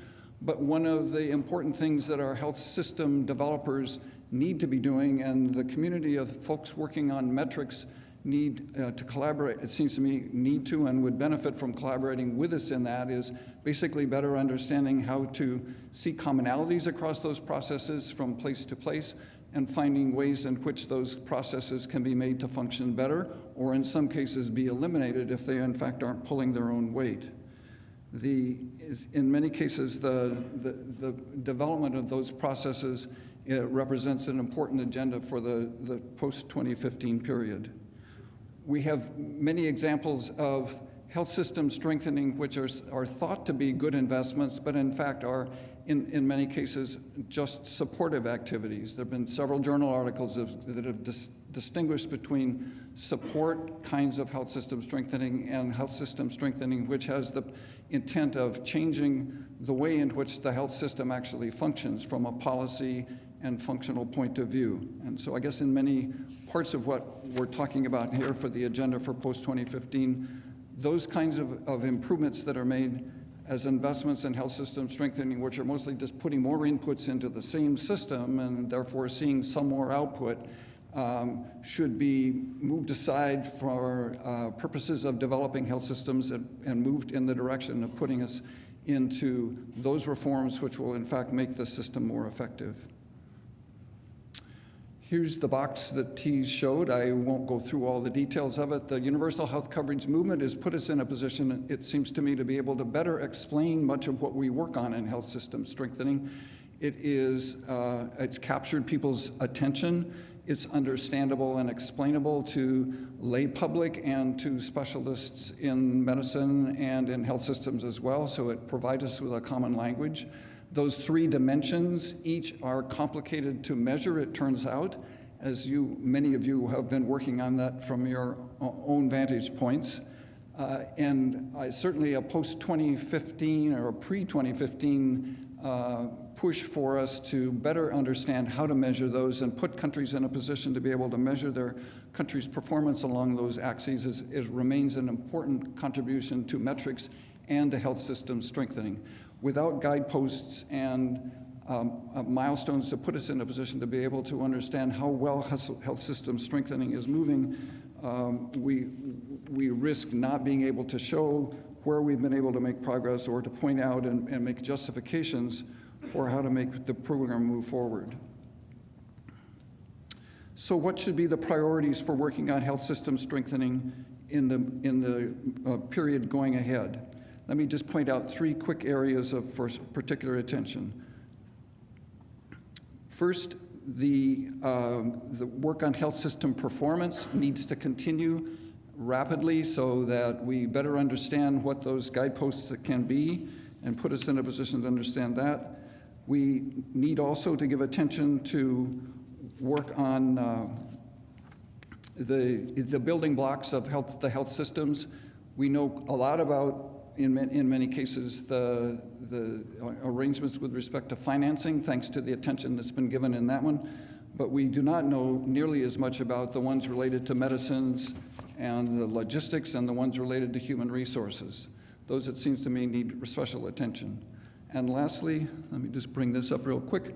But one of the important things that our health system developers need to be doing, and the community of folks working on metrics need to collaborate, it seems to me, need to and would benefit from collaborating with us in that, is basically better understanding how to see commonalities across those processes from place to place and finding ways in which those processes can be made to function better, or in some cases be eliminated if they in fact aren't pulling their own weight. In many cases, the development of those processes it represents an important agenda for the post-2015 period. We have many examples of health system strengthening which are thought to be good investments, but in fact are, in many cases, just supportive activities. There have been several journal articles that have distinguished between support kinds of health system strengthening and health system strengthening which has the intent of changing the way in which the health system actually functions from a policy and functional point of view. And so I guess in many parts of what we're talking about here for the agenda for post-2015, those kinds of improvements that are made as investments in health system strengthening, which are mostly just putting more inputs into the same system and therefore seeing some more output, should be moved aside for purposes of developing health systems and moved in the direction of putting us into those reforms which will in fact make the system more effective. Here's the box that Tees showed. I won't go through all the details of it. The universal health coverage movement has put us in a position, it seems to me, to be able to better explain much of what we work on in health system strengthening. It's captured people's attention. It's understandable and explainable to lay public and to specialists in medicine and in health systems as well, so it provides us with a common language. Those three dimensions each are complicated to measure, it turns out, as many of you have been working on that from your own vantage points. Certainly a post-2015 or a pre-2015 push for us to better understand how to measure those and put countries in a position to be able to measure their country's performance along those axes remains an important contribution to metrics and to health system strengthening. Without guideposts and milestones to put us in a position to be able to understand how well health system strengthening is moving, we risk not being able to show where we've been able to make progress or to point out and make justifications for how to make the program move forward. So what should be the priorities for working on health system strengthening in the period going ahead? Let me just point out three quick areas for particular attention. First, the work on health system performance needs to continue rapidly so that we better understand what those guideposts can be and put us in a position to understand that. We need also to give attention to work on the building blocks of the health systems. We know a lot about, in many cases, the arrangements with respect to financing, thanks to the attention that's been given in that one. But we do not know nearly as much about the ones related to medicines and the logistics and the ones related to human resources. Those, it seems to me, need special attention. And lastly, let me just bring this up real quick.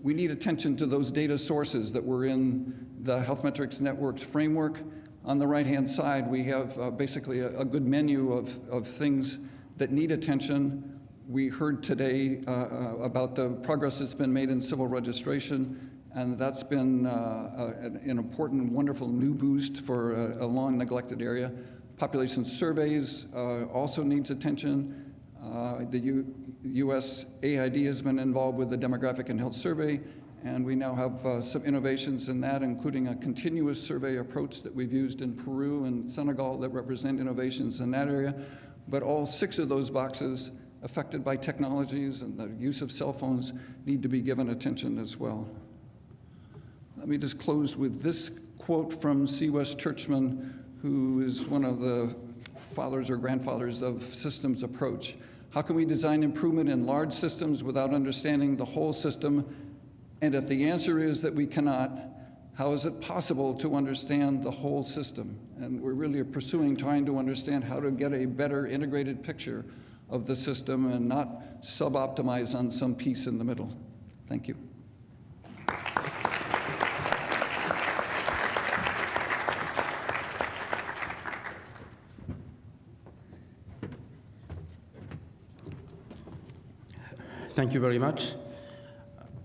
We need attention to those data sources that were in the Health Metrics Network's framework. On the right-hand side, we have basically a good menu of things that need attention. We heard today about the progress that's been made in civil registration, and that's been an important, wonderful new boost for a long neglected area. Population surveys also needs attention. The USAID has been involved with the Demographic and Health Survey, and we now have some innovations in that, including a continuous survey approach that we've used in Peru and Senegal that represent innovations in that area. But all 6 of those boxes affected by technologies and the use of cell phones need to be given attention as well. Let me just close with this quote from C. West Churchman, who is one of the fathers or grandfathers of systems approach. How can we design improvement in large systems without understanding the whole system? And if the answer is that we cannot, how is it possible to understand the whole system? And we're really trying to understand how to get a better integrated picture of the system and not sub-optimize on some piece in the middle. Thank you. Thank you very much.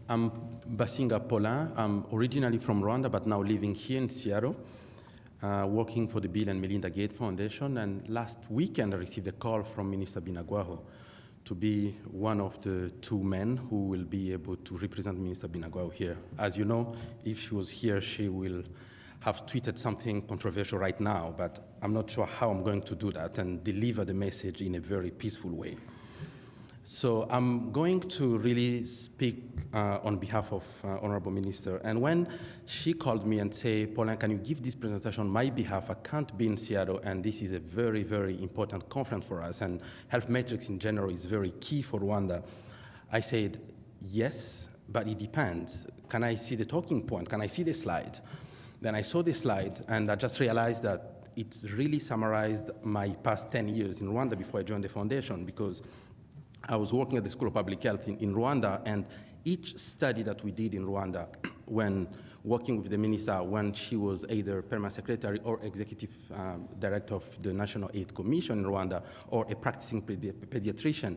I'm Basinga Paulin. I'm originally from Rwanda, but now living here in Seattle, working for the Bill and Melinda Gates Foundation. And last weekend, I received a call from Minister Binagwaho to be one of the two men who will be able to represent Minister Binagwaho here. As you know, if she was here, she will have tweeted something controversial right now, but I'm not sure how I'm going to do that and deliver the message in a very peaceful way. So I'm going to really speak on behalf of Honorable Minister. And when she called me and said, Paulin, can you give this presentation on my behalf? I can't be in Seattle, and this is a very, very important conference for us, and health metrics in general is very key for Rwanda. I said, yes, but it depends. Can I see the talking point? Can I see the slide? Then I saw the slide, and I just realized that it's really summarized my past 10 years in Rwanda before I joined the foundation, because I was working at the School of Public Health in Rwanda, and each study that we did in Rwanda, when working with the minister, when she was either permanent secretary or executive director of the National AIDS Commission in Rwanda, or a practicing pediatrician,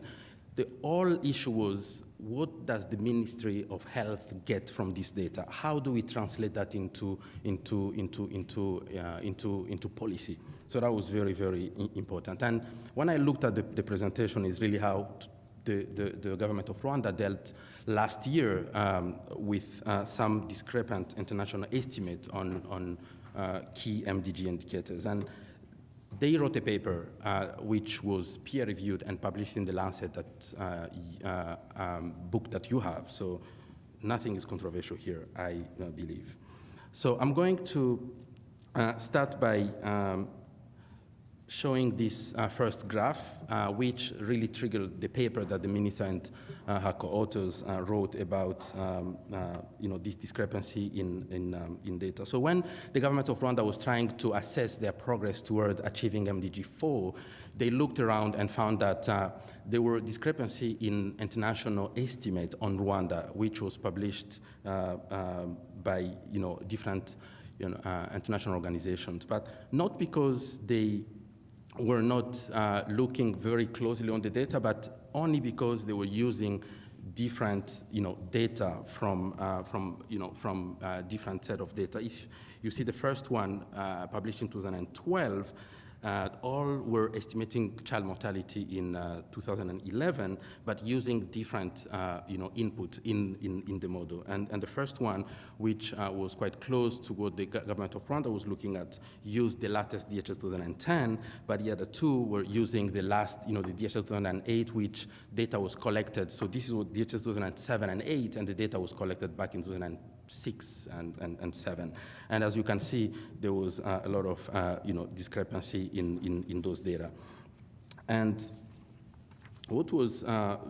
the whole issue was, what does the Ministry of Health get from this data? How do we translate that into policy? So that was very, very important. And when I looked at the presentation, is really how the government of Rwanda dealt last year with some discrepant international estimates on key MDG indicators. And they wrote a paper which was peer-reviewed and published in the Lancet, that book that you have. So nothing is controversial here, I believe. So I'm going to start by showing this first graph, which really triggered the paper that the minister and her co-authors wrote about this discrepancy in data. So when the government of Rwanda was trying to assess their progress toward achieving MDG 4, they looked around and found that there were discrepancy in international estimate on Rwanda, which was published by different international organizations, but not because they were not looking very closely on the data, but only because they were using different data from different set of data. If you see the first one published in 2012, all were estimating child mortality in 2011, but using different inputs in the model. And the first one, which was quite close to what the government of Rwanda was looking at, used the latest DHS 2010, but the other two were using the last, the DHS 2008, which data was collected. So this is what DHS 2007 and 8, and the data was collected back in 2006 and 7. And as you can see, there was a lot of discrepancy in those data. And what was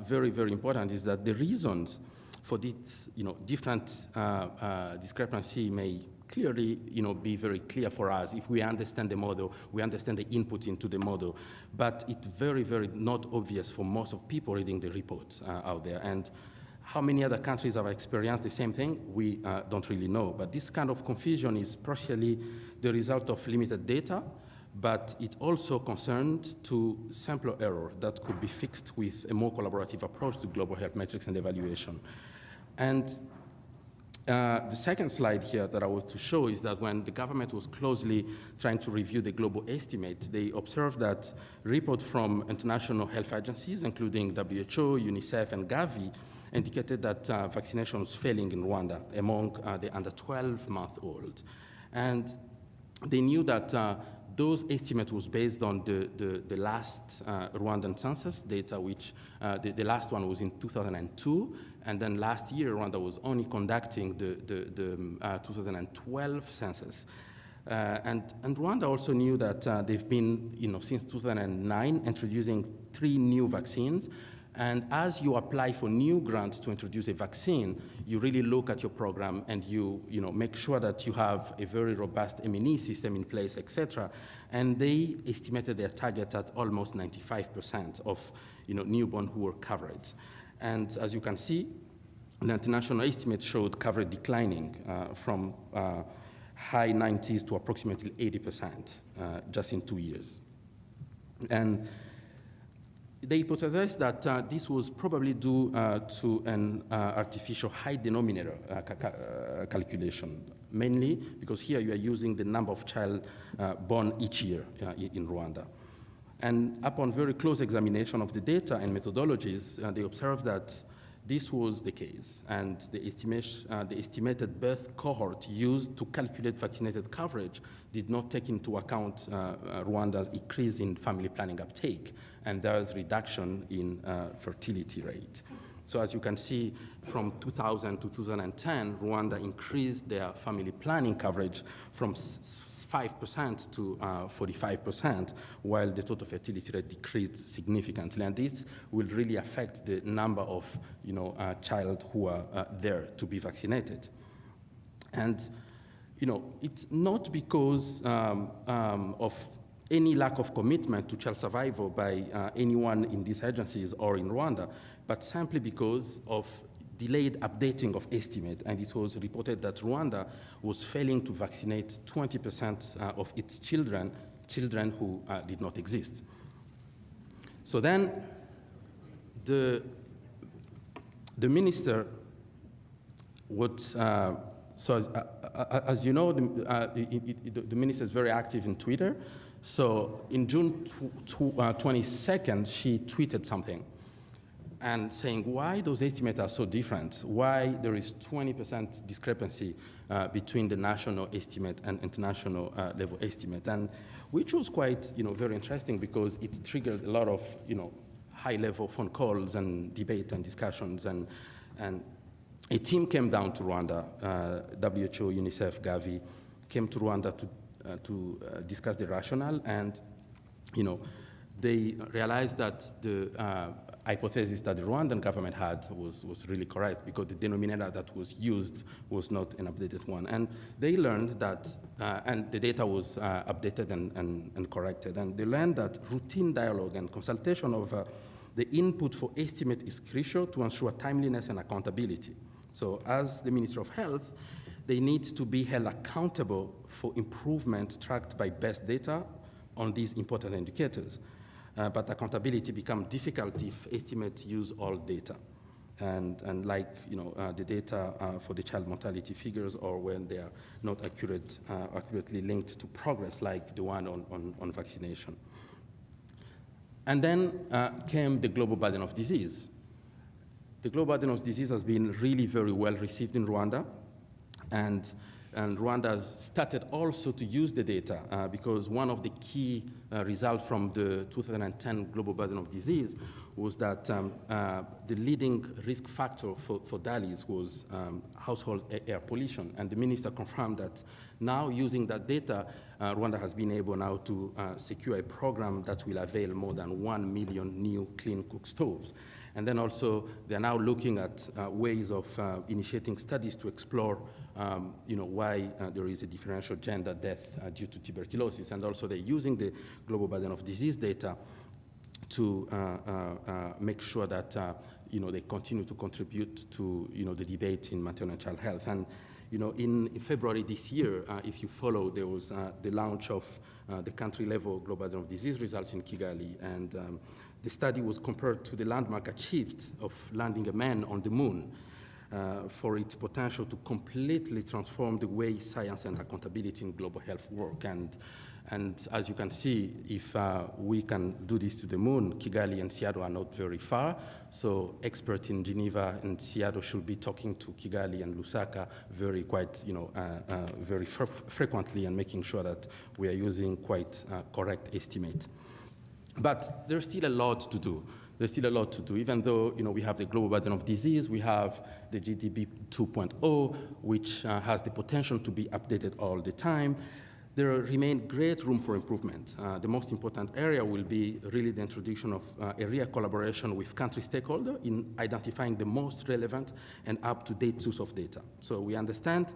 very, very important is that the reasons for this different discrepancy may clearly be very clear for us if we understand the model, we understand the input into the model, but it's very, very not obvious for most of people reading the reports out there. And how many other countries have experienced the same thing? We don't really know. But this kind of confusion is partially the result of limited data, but it also concerned to sampler error that could be fixed with a more collaborative approach to global health metrics and evaluation. And the second slide here that I want to show is that when the government was closely trying to review the global estimate, they observed that reports from international health agencies, including WHO, UNICEF, and Gavi, indicated that vaccination was failing in Rwanda among the under 12-month-old. And they knew that those estimates was based on the last Rwandan census data, which the last one was in 2002, and then last year Rwanda was only conducting the 2012 census. And Rwanda also knew that they've been, since 2009, introducing 3 new vaccines. And as you apply for new grants to introduce a vaccine, you really look at your program and you make sure that you have a very robust MNE system in place, etc. And they estimated their target at almost 95% of newborn who were covered. And as you can see, the international estimate showed coverage declining from high 90s to approximately 80% just in 2 years. And they hypothesized that this was probably due to an artificial high denominator calculation, mainly because here you are using the number of child born each year in Rwanda. And upon very close examination of the data and methodologies, they observed that this was the case, and the estimated birth cohort used to calculate vaccinated coverage did not take into account Rwanda's increase in family planning uptake, and there was reduction in fertility rate. So as you can see, from 2000 to 2010, Rwanda increased their family planning coverage from 5% to 45%, while the total fertility rate decreased significantly. And this will really affect the number of child who are there to be vaccinated. And it's not because of any lack of commitment to child survival by anyone in these agencies or in Rwanda, but simply because of delayed updating of estimate. And it was reported that Rwanda was failing to vaccinate 20% of its children who did not exist. So then the minister would, as you know, the minister is very active in Twitter. So in June 22nd, she tweeted something and saying why those estimates are so different, why there is 20% discrepancy between the national estimate and international level estimate, and which was quite very interesting because it triggered a lot of high-level phone calls and debate and discussions, and a team came down to Rwanda, WHO, UNICEF, Gavi, came to Rwanda to discuss the rationale, and they realized that the hypothesis that the Rwandan government had was really correct because the denominator that was used was not an updated one. And they learned that, and the data was updated and corrected, and they learned that routine dialogue and consultation of the input for estimate is crucial to ensure timeliness and accountability. So as the Minister of Health, they need to be held accountable for improvement tracked by best data on these important indicators. But accountability becomes difficult if estimates use all data. And like the data for the child mortality figures, or when they are not accurately linked to progress, like the one on vaccination. And then came the global burden of disease. The global burden of disease has been really very well received in Rwanda. And Rwanda has started also to use the data because one of the key results from the 2010 global burden of disease was that the leading risk factor for DALIs was household air pollution. And the minister confirmed that now using that data, Rwanda has been able now to secure a program that will avail more than 1 million new clean cook stoves. And then also, they're now looking at ways of initiating studies to explore, why there is a differential gender death due to tuberculosis. And also, they're using the global burden of disease data to make sure that, they continue to contribute to, the debate in maternal and child health. And, in February this year, if you follow, there was the launch of the country-level global burden of disease results in Kigali, and the study was compared to the landmark achieved of landing a man on the moon for its potential to completely transform the way science and accountability in global health work. And as you can see, if we can do this to the moon, Kigali and Seattle are not very far. So experts in Geneva and Seattle should be talking to Kigali and Lusaka very frequently and making sure that we are using quite correct estimate. But there's still a lot to do. There's still a lot to do. Even though we have the global burden of disease, we have the GDP 2.0, which has the potential to be updated all the time. There remain great room for improvement. The most important area will be really the introduction of area collaboration with country stakeholders in identifying the most relevant and up-to-date source of data. So we understand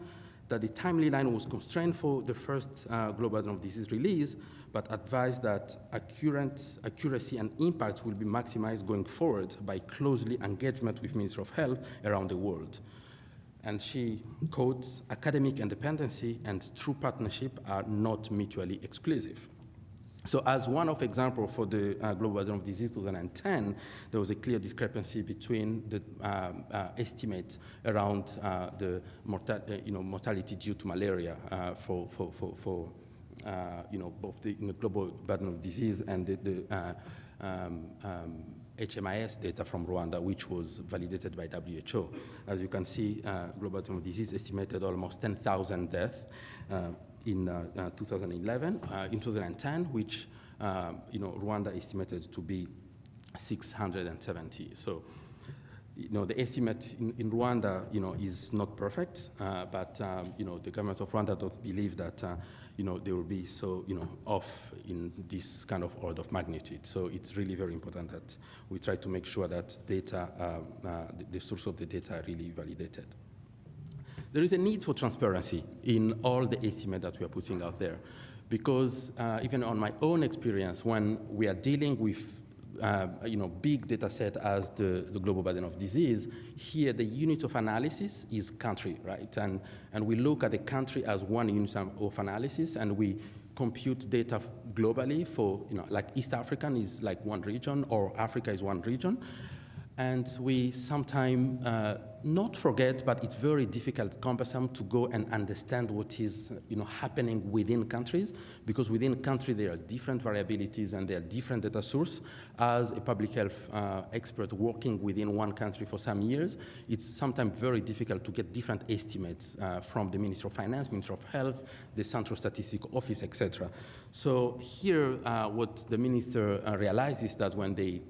that the timeline was constrained for the first global burden of disease release, but advised that accuracy and impact will be maximized going forward by closely engagement with Ministry of Health around the world. And she quotes, academic independency and true partnership are not mutually exclusive. So as one of example for the global burden of disease 2010, there was a clear discrepancy between the estimates around the mortality due to malaria for both the global burden of disease and the HMIS data from Rwanda, which was validated by WHO. As you can see, global burden of disease estimated almost 10,000 deaths in 2011. In 2010, which Rwanda estimated to be 670. So, the estimate in Rwanda, is not perfect, but the government of Rwanda don't believe that they will be so, off in this kind of order of magnitude. So it's really very important that we try to make sure that data, the source of the data are really validated. There is a need for transparency in all the estimates that we are putting out there, because even on my own experience, when we are dealing with big data set as the global burden of disease, here the unit of analysis is country, right? And we look at the country as one unit of analysis, and we compute data globally for, like East African is like one region, or Africa is one region. And we sometimes not forget, but it's very difficult, cumbersome to go and understand what is happening within countries, because within country there are different variabilities and there are different data sources. As a public health expert working within one country for some years, it's sometimes very difficult to get different estimates from the Ministry of Finance, Ministry of Health, the Central Statistical Office, etc. So here, what the minister realizes that when they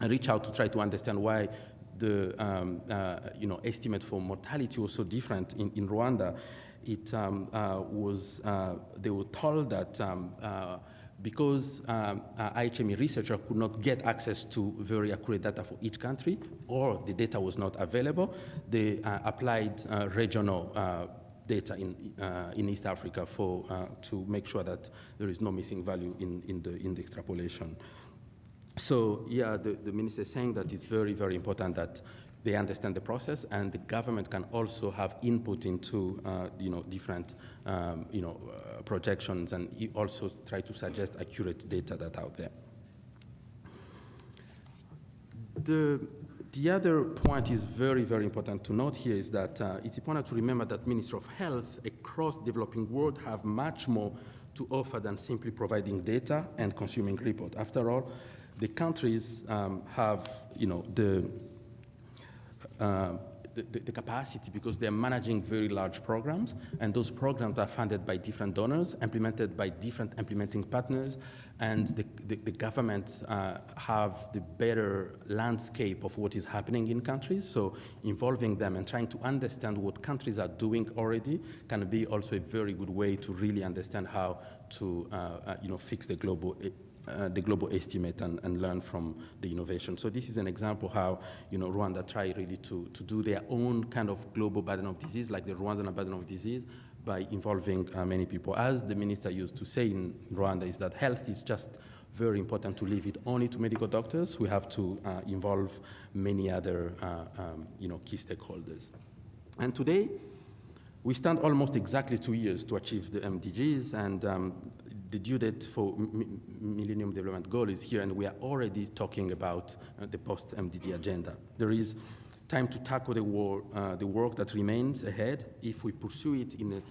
reach out to try to understand why the estimate for mortality was so different in Rwanda, it they were told that because IHME researcher could not get access to very accurate data for each country, or the data was not available, they applied regional data in East Africa to make sure that there is no missing value in the extrapolation. So yeah, the minister is saying that it's very, very important that they understand the process, and the government can also have input into different projections, and also try to suggest accurate data that are out there. The other point is very, very important to note here is that it's important to remember that Ministry of Health across the developing world have much more to offer than simply providing data and consuming report. After all, the countries have, the capacity, because they're managing very large programs, and those programs are funded by different donors, implemented by different implementing partners, and the governments have the better landscape of what is happening in countries. So involving them and trying to understand what countries are doing already can be also a very good way to really understand how to, fix the global estimate and learn from the innovation. So this is an example how Rwanda try really to do their own kind of global burden of disease, like the Rwandan burden of disease, by involving many people. As the minister used to say in Rwanda, is that health is just very important to leave it only to medical doctors. We have to involve many other key stakeholders. And today, we stand almost exactly 2 years to achieve the MDGs, and the due date for Millennium Development Goal is here, and we are already talking about the post-MDG agenda. There is time to tackle the work that remains ahead if we pursue it in a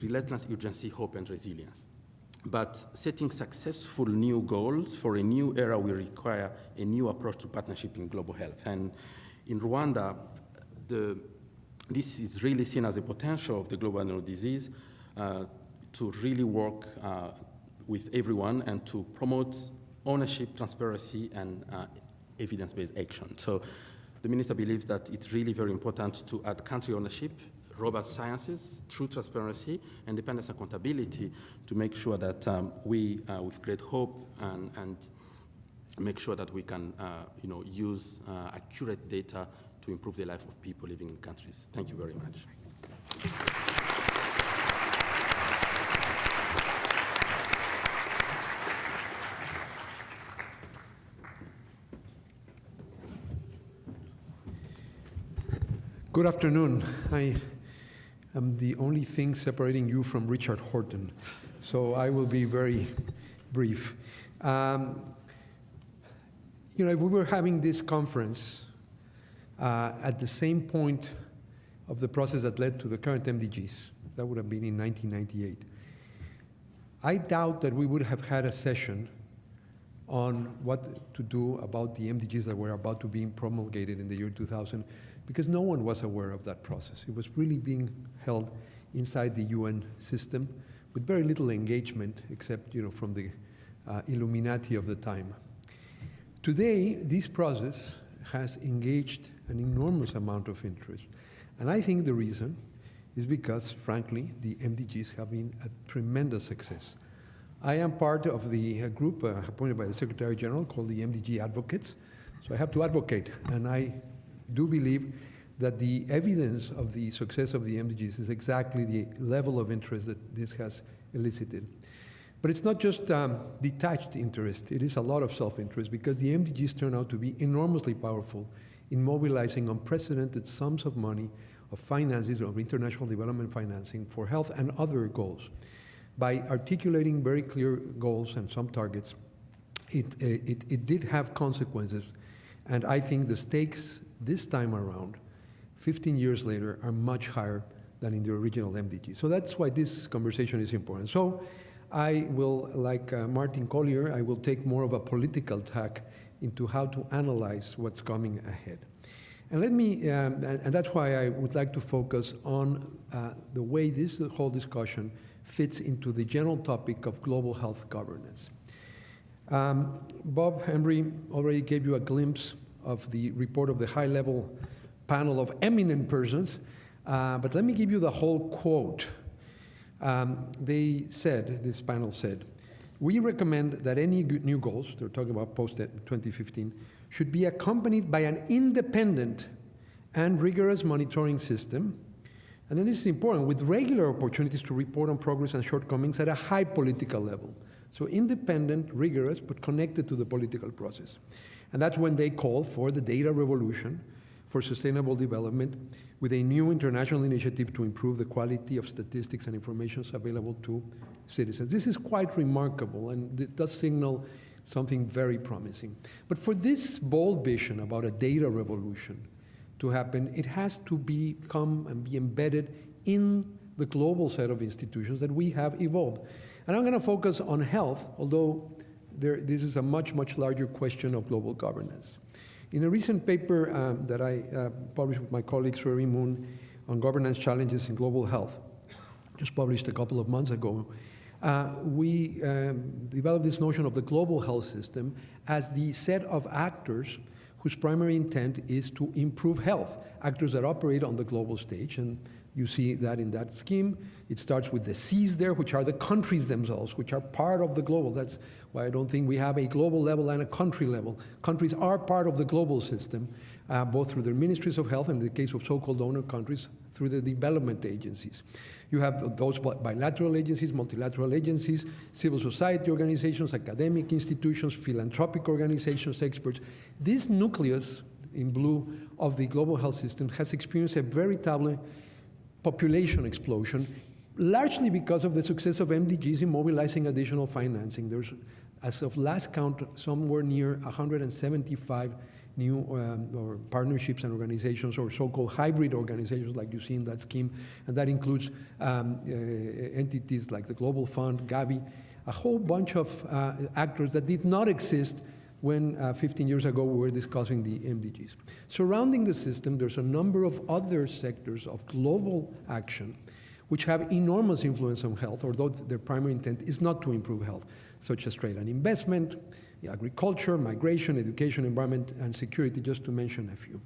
relentless urgency, hope, and resilience. But setting successful new goals for a new era will require a new approach to partnership in global health. And in Rwanda, this is really seen as a potential of the global annual disease to really work with everyone and to promote ownership, transparency, and evidence-based action. So the minister believes that it's really very important to add country ownership, robust sciences, true transparency, independence, accountability, to make sure that we, with great hope, and make sure that we can use accurate data to improve the life of people living in countries. Thank you very much. Good afternoon. I am the only thing separating you from Richard Horton, so I will be very brief. If we were having this conference at the same point of the process that led to the current MDGs, that would have been in 1998, I doubt that we would have had a session on what to do about the MDGs that were about to be promulgated in the year 2000, because no one was aware of that process. It was really being held inside the UN system with very little engagement, except from the Illuminati of the time. Today, this process has engaged an enormous amount of interest. And I think the reason is because, frankly, the MDGs have been a tremendous success. I am part of the group appointed by the Secretary General called the MDG Advocates. So I have to advocate, and I do believe that the evidence of the success of the MDGs is exactly the level of interest that this has elicited. But it's not just detached interest, it is a lot of self-interest, because the MDGs turn out to be enormously powerful in mobilizing unprecedented sums of money, of finances, of international development financing for health and other goals. By articulating very clear goals and some targets, it did have consequences, and I think the stakes this time around, 15 years later, are much higher than in the original MDG. So that's why this conversation is important. So I will, like Martin Collier, I will take more of a political tack into how to analyze what's coming ahead. And let me, and that's why I would like to focus on the way this whole discussion fits into the general topic of global health governance. Bob Emrey already gave you a glimpse of the report of the high-level panel of eminent persons, but let me give you the whole quote. They said, this panel said, "We recommend that any new goals," they're talking about post-2015, "should be accompanied by an independent and rigorous monitoring system." And then this is important, with regular opportunities to report on progress and shortcomings at a high political level. So independent, rigorous, but connected to the political process. And that's when they call for the data revolution for sustainable development, with a new international initiative to improve the quality of statistics and information available to citizens. This is quite remarkable, and it does signal something very promising. But for this bold vision about a data revolution to happen, it has to become and be embedded in the global set of institutions that we have evolved. And I'm going to focus on health, although this is a much, much larger question of global governance. In a recent paper that I published with my colleague Suri Moon on governance challenges in global health, just published a couple of months ago, we developed this notion of the global health system as the set of actors whose primary intent is to improve health, actors that operate on the global stage. And you see that in that scheme. It starts with the Cs there, which are the countries themselves, which are part of the global. That's why I don't think we have a global level and a country level. Countries are part of the global system, both through their ministries of health, and in the case of so-called donor countries, through the development agencies. You have those bilateral agencies, multilateral agencies, civil society organizations, academic institutions, philanthropic organizations, experts. This nucleus, in blue, of the global health system has experienced a veritable population explosion, largely because of the success of MDGs in mobilizing additional financing. There's, as of last count, somewhere near 175 new or partnerships and organizations, or so-called hybrid organizations like you see in that scheme, and that includes entities like the Global Fund, Gavi, a whole bunch of actors that did not exist when 15 years ago we were discussing the MDGs. Surrounding the system, there's a number of other sectors of global action which have enormous influence on health, although their primary intent is not to improve health, such as trade and investment, agriculture, migration, education, environment, and security, just to mention a few.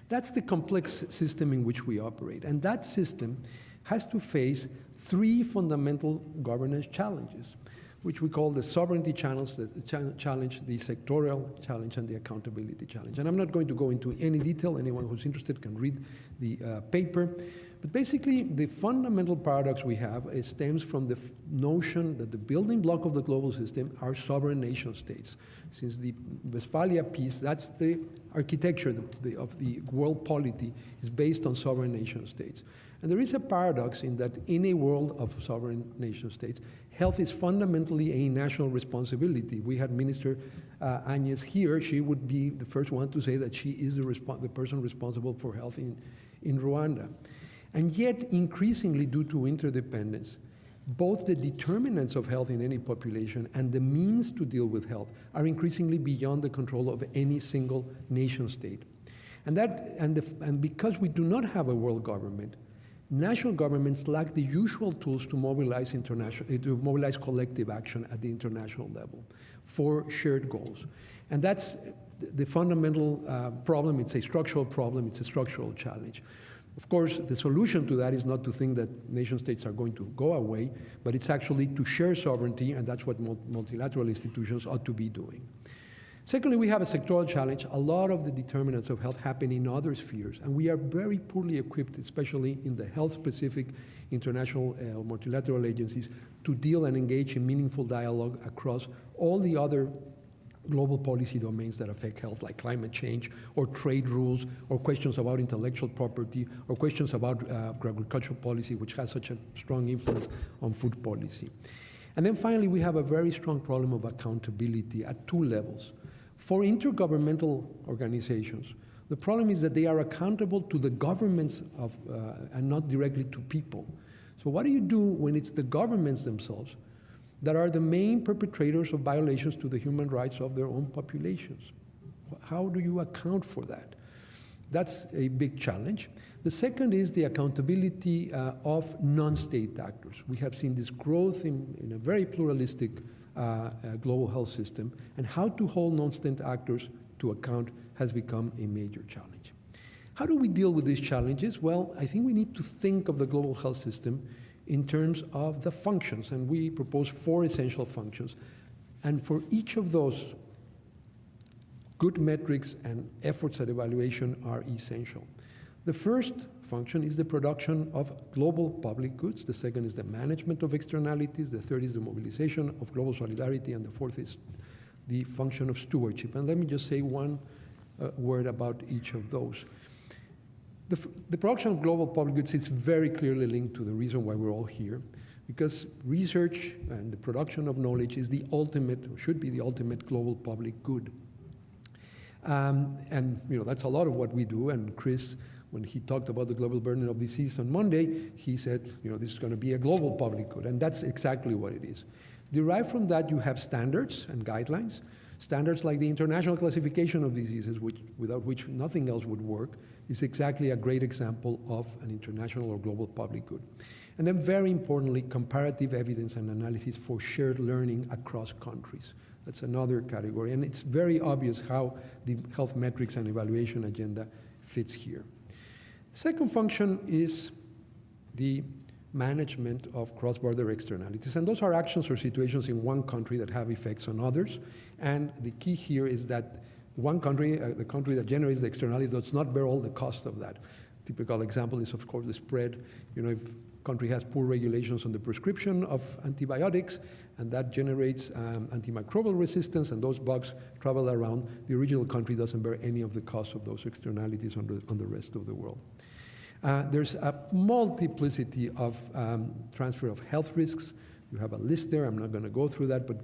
That's the complex system in which we operate. And that system has to face three fundamental governance challenges, which we call the sovereignty challenge, the sectorial challenge, and the accountability challenge. And I'm not going to go into any detail. Anyone who's interested can read the paper. But basically, the fundamental paradox we have stems from the notion that the building block of the global system are sovereign nation states. Since the Westphalia Peace, that's the architecture of the world polity is based on sovereign nation states. And there is a paradox in that in a world of sovereign nation states, health is fundamentally a national responsibility. We had Minister Agnes here. She would be the first one to say that she is the person responsible for health in Rwanda. And yet, increasingly due to interdependence, both the determinants of health in any population and the means to deal with health are increasingly beyond the control of any single nation state. And because we do not have a world government, national governments lack the usual tools to mobilize collective action at the international level for shared goals. And that's the fundamental problem. It's a structural problem. It's a structural challenge. Of course, the solution to that is not to think that nation states are going to go away, but it's actually to share sovereignty, and that's what multilateral institutions ought to be doing. Secondly, we have a sectoral challenge. A lot of the determinants of health happen in other spheres, and we are very poorly equipped, especially in the health-specific international multilateral agencies, to deal and engage in meaningful dialogue across all the other global policy domains that affect health, like climate change, or trade rules, or questions about intellectual property, or questions about agricultural policy, which has such a strong influence on food policy. And then finally, we have a very strong problem of accountability at two levels. For intergovernmental organizations, the problem is that they are accountable to the governments and not directly to people. So what do you do when it's the governments themselves that are the main perpetrators of violations to the human rights of their own populations? How do you account for that? That's a big challenge. The second is the accountability of non-state actors. We have seen this growth in a very pluralistic global health system, and how to hold non-state actors to account has become a major challenge. How do we deal with these challenges? Well, I think we need to think of the global health system in terms of the functions, and we propose 4 essential functions. And for each of those, good metrics and efforts at evaluation are essential. The first function is the production of global public goods. The second is the management of externalities. The third is the mobilization of global solidarity. And the fourth is the function of stewardship. And let me just say one word about each of those. The production of global public goods is very clearly linked to the reason why we're all here, because research and the production of knowledge is the ultimate, should be the ultimate global public good. And that's a lot of what we do. And Chris, when he talked about the global burden of disease on Monday, he said, this is going to be a global public good, and that's exactly what it is. Derived from that, you have standards and guidelines. Standards like the International Classification of Diseases, without which nothing else would work, is exactly a great example of an international or global public good. And then very importantly, comparative evidence and analysis for shared learning across countries. That's another category, and it's very obvious how the health metrics and evaluation agenda fits here. The second function is the management of cross-border externalities, and those are actions or situations in one country that have effects on others. And the key here is that one country, the country that generates the externality, does not bear all the cost of that. Typical example is, of course, the spread. If a country has poor regulations on the prescription of antibiotics, and that generates antimicrobial resistance, and those bugs travel around, the original country doesn't bear any of the cost of those externalities on the rest of the world. There's a multiplicity of transfer of health risks. You have a list there. I'm not going to go through that, but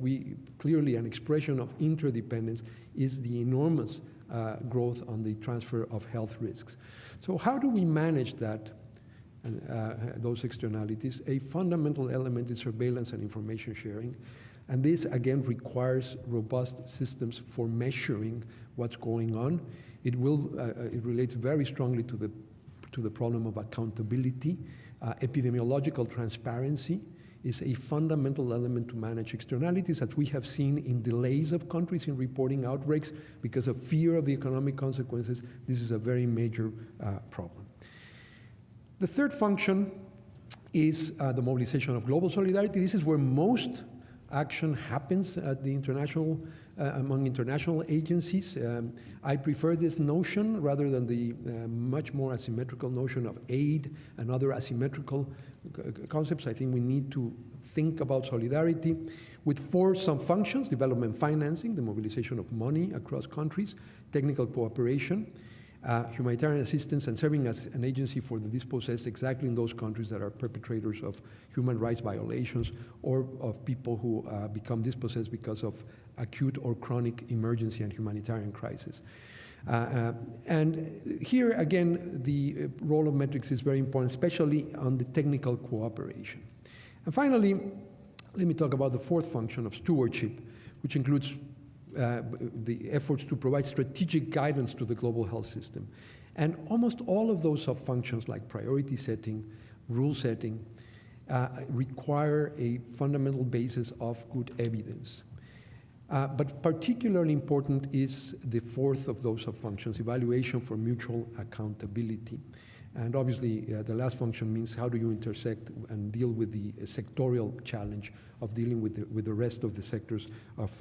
clearly an expression of interdependence is the enormous growth on the transfer of health risks. So how do we manage that, those externalities? A fundamental element is surveillance and information sharing. And this, again, requires robust systems for measuring what's going on. It relates very strongly to the problem of accountability. Epidemiological transparency is a fundamental element to manage externalities, as we have seen in delays of countries in reporting outbreaks because of fear of the economic consequences. This is a very major problem. The third function is the mobilization of global solidarity. This is where most action happens at the international, among international agencies. I prefer this notion rather than the much more asymmetrical notion of aid and other asymmetrical concepts. I think we need to think about solidarity with some functions: development financing, the mobilization of money across countries, technical cooperation, humanitarian assistance, and serving as an agency for the dispossessed exactly in those countries that are perpetrators of human rights violations or of people who become dispossessed because of acute or chronic emergency and humanitarian crisis. And here, again, the role of metrics is very important, especially on the technical cooperation. And finally, let me talk about the fourth function of stewardship, which includes the efforts to provide strategic guidance to the global health system. And almost all of those sub-functions, like priority setting, rule setting, require a fundamental basis of good evidence. But particularly important is the fourth of those sub-functions, evaluation for mutual accountability. And obviously, the last function means how do you intersect and deal with the sectorial challenge of dealing with the rest of the sectors of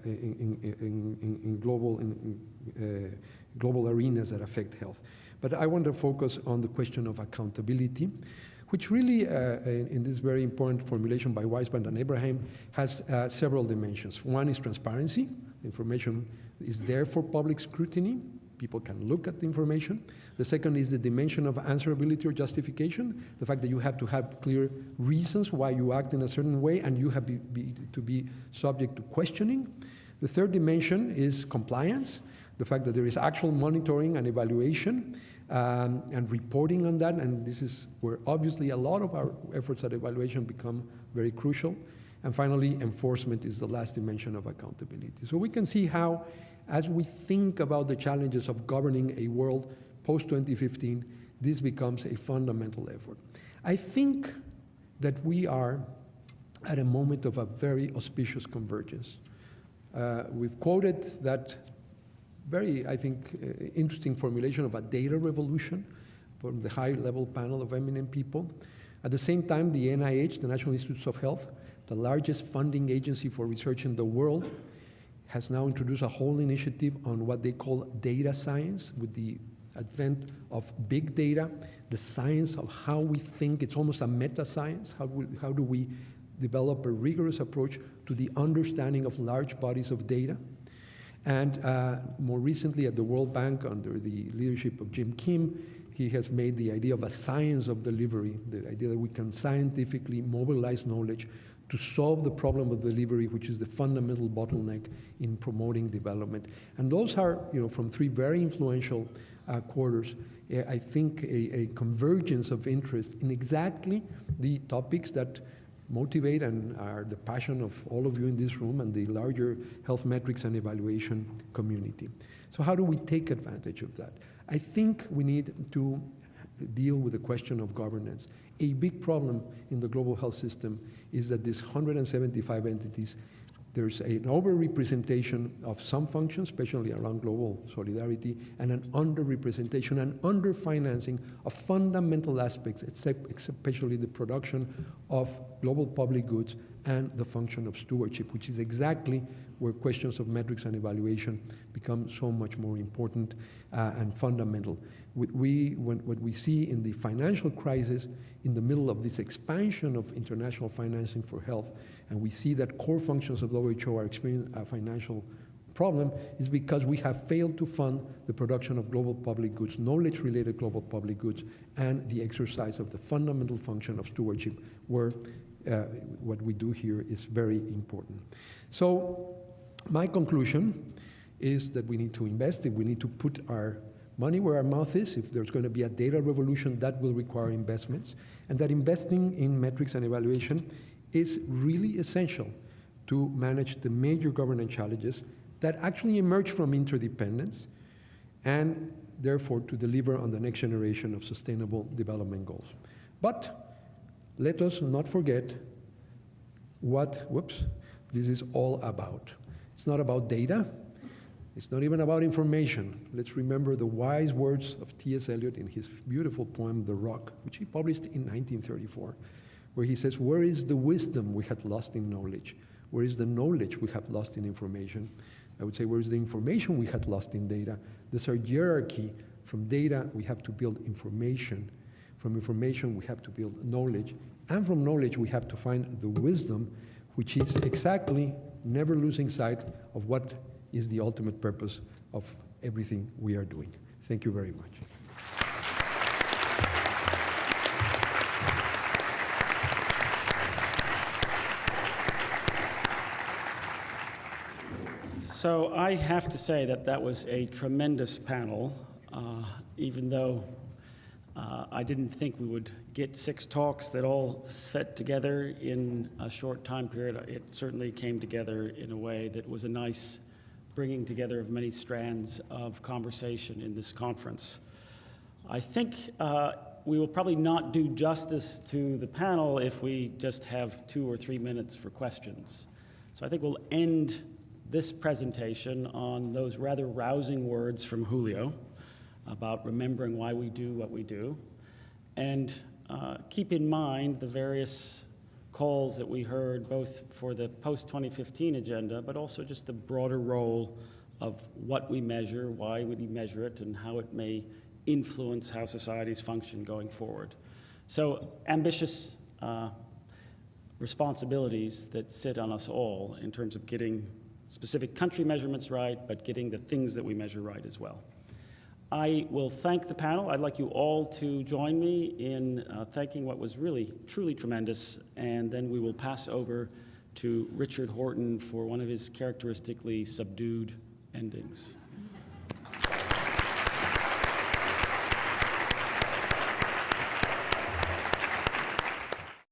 in global arenas that affect health. But I want to focus on the question of accountability, which really, in this very important formulation by Weisband and Abraham, has several dimensions. One is transparency. Information is there for public scrutiny. People can look at the information. The second is the dimension of answerability or justification, the fact that you have to have clear reasons why you act in a certain way, and you have to be subject to questioning. The third dimension is compliance, the fact that there is actual monitoring and evaluation and reporting on that, and this is where obviously a lot of our efforts at evaluation become very crucial. And finally, enforcement is the last dimension of accountability. So we can see how, as we think about the challenges of governing a world post-2015, this becomes a fundamental effort. I think that we are at a moment of a very auspicious convergence. We've quoted that very, I think, interesting formulation of a data revolution from the high-level panel of eminent people. At the same time, the NIH, the National Institutes of Health, the largest funding agency for research in the world, has now introduced a whole initiative on what they call data science, with the advent of big data, the science of how we think. It's almost a meta-science. How do we develop a rigorous approach to the understanding of large bodies of data? And more recently at the World Bank, under the leadership of Jim Kim, he has made the idea of a science of delivery, the idea that we can scientifically mobilize knowledge to solve the problem of delivery, which is the fundamental bottleneck in promoting development. And those are, from three very influential quarters, I think a convergence of interest in exactly the topics that motivate and are the passion of all of you in this room and the larger health metrics and evaluation community. So how do we take advantage of that? I think we need to deal with the question of governance. A big problem in the global health system is that these 175 entities, there's an overrepresentation of some functions, especially around global solidarity, and an underrepresentation and underfinancing of fundamental aspects, especially the production of global public goods and the function of stewardship, which is exactly where questions of metrics and evaluation become so much more important and fundamental. What we see in the financial crisis, in the middle of this expansion of international financing for health, and we see that core functions of WHO are experiencing a financial problem, is because we have failed to fund the production of global public goods, knowledge-related global public goods, and the exercise of the fundamental function of stewardship, where what we do here is very important. So my conclusion is that we need to invest, we need to put our money where our mouth is. If there's going to be a data revolution, that will require investments, and that investing in metrics and evaluation is really essential to manage the major governance challenges that actually emerge from interdependence, and therefore to deliver on the next generation of sustainable development goals. But let us not forget what, this is all about. It's not about data. It's not even about information. Let's remember the wise words of T.S. Eliot in his beautiful poem, The Rock, which he published in 1934, where he says, where is the wisdom we had lost in knowledge? Where is the knowledge we have lost in information? I would say, where is the information we had lost in data? There's a hierarchy. From data, we have to build information. From information, we have to build knowledge. And from knowledge, we have to find the wisdom, which is exactly never losing sight of what is the ultimate purpose of everything we are doing. Thank you very much. So I have to say that that was a tremendous panel, even though I didn't think we would get 6 talks that all fit together in a short time period. It certainly came together in a way that was a nice bringing together of many strands of conversation in this conference. I think we will probably not do justice to the panel if we just have 2 or 3 minutes for questions. So I think we'll end this presentation on those rather rousing words from Julio about remembering why we do what we do. And keep in mind the various calls that we heard both for the post-2015 agenda, but also just the broader role of what we measure, why we measure it, and how it may influence how societies function going forward. So ambitious responsibilities that sit on us all in terms of getting specific country measurements right, but getting the things that we measure right as well. I will thank the panel. I'd like you all to join me in thanking what was really, truly tremendous, and then we will pass over to Richard Horton for one of his characteristically subdued endings.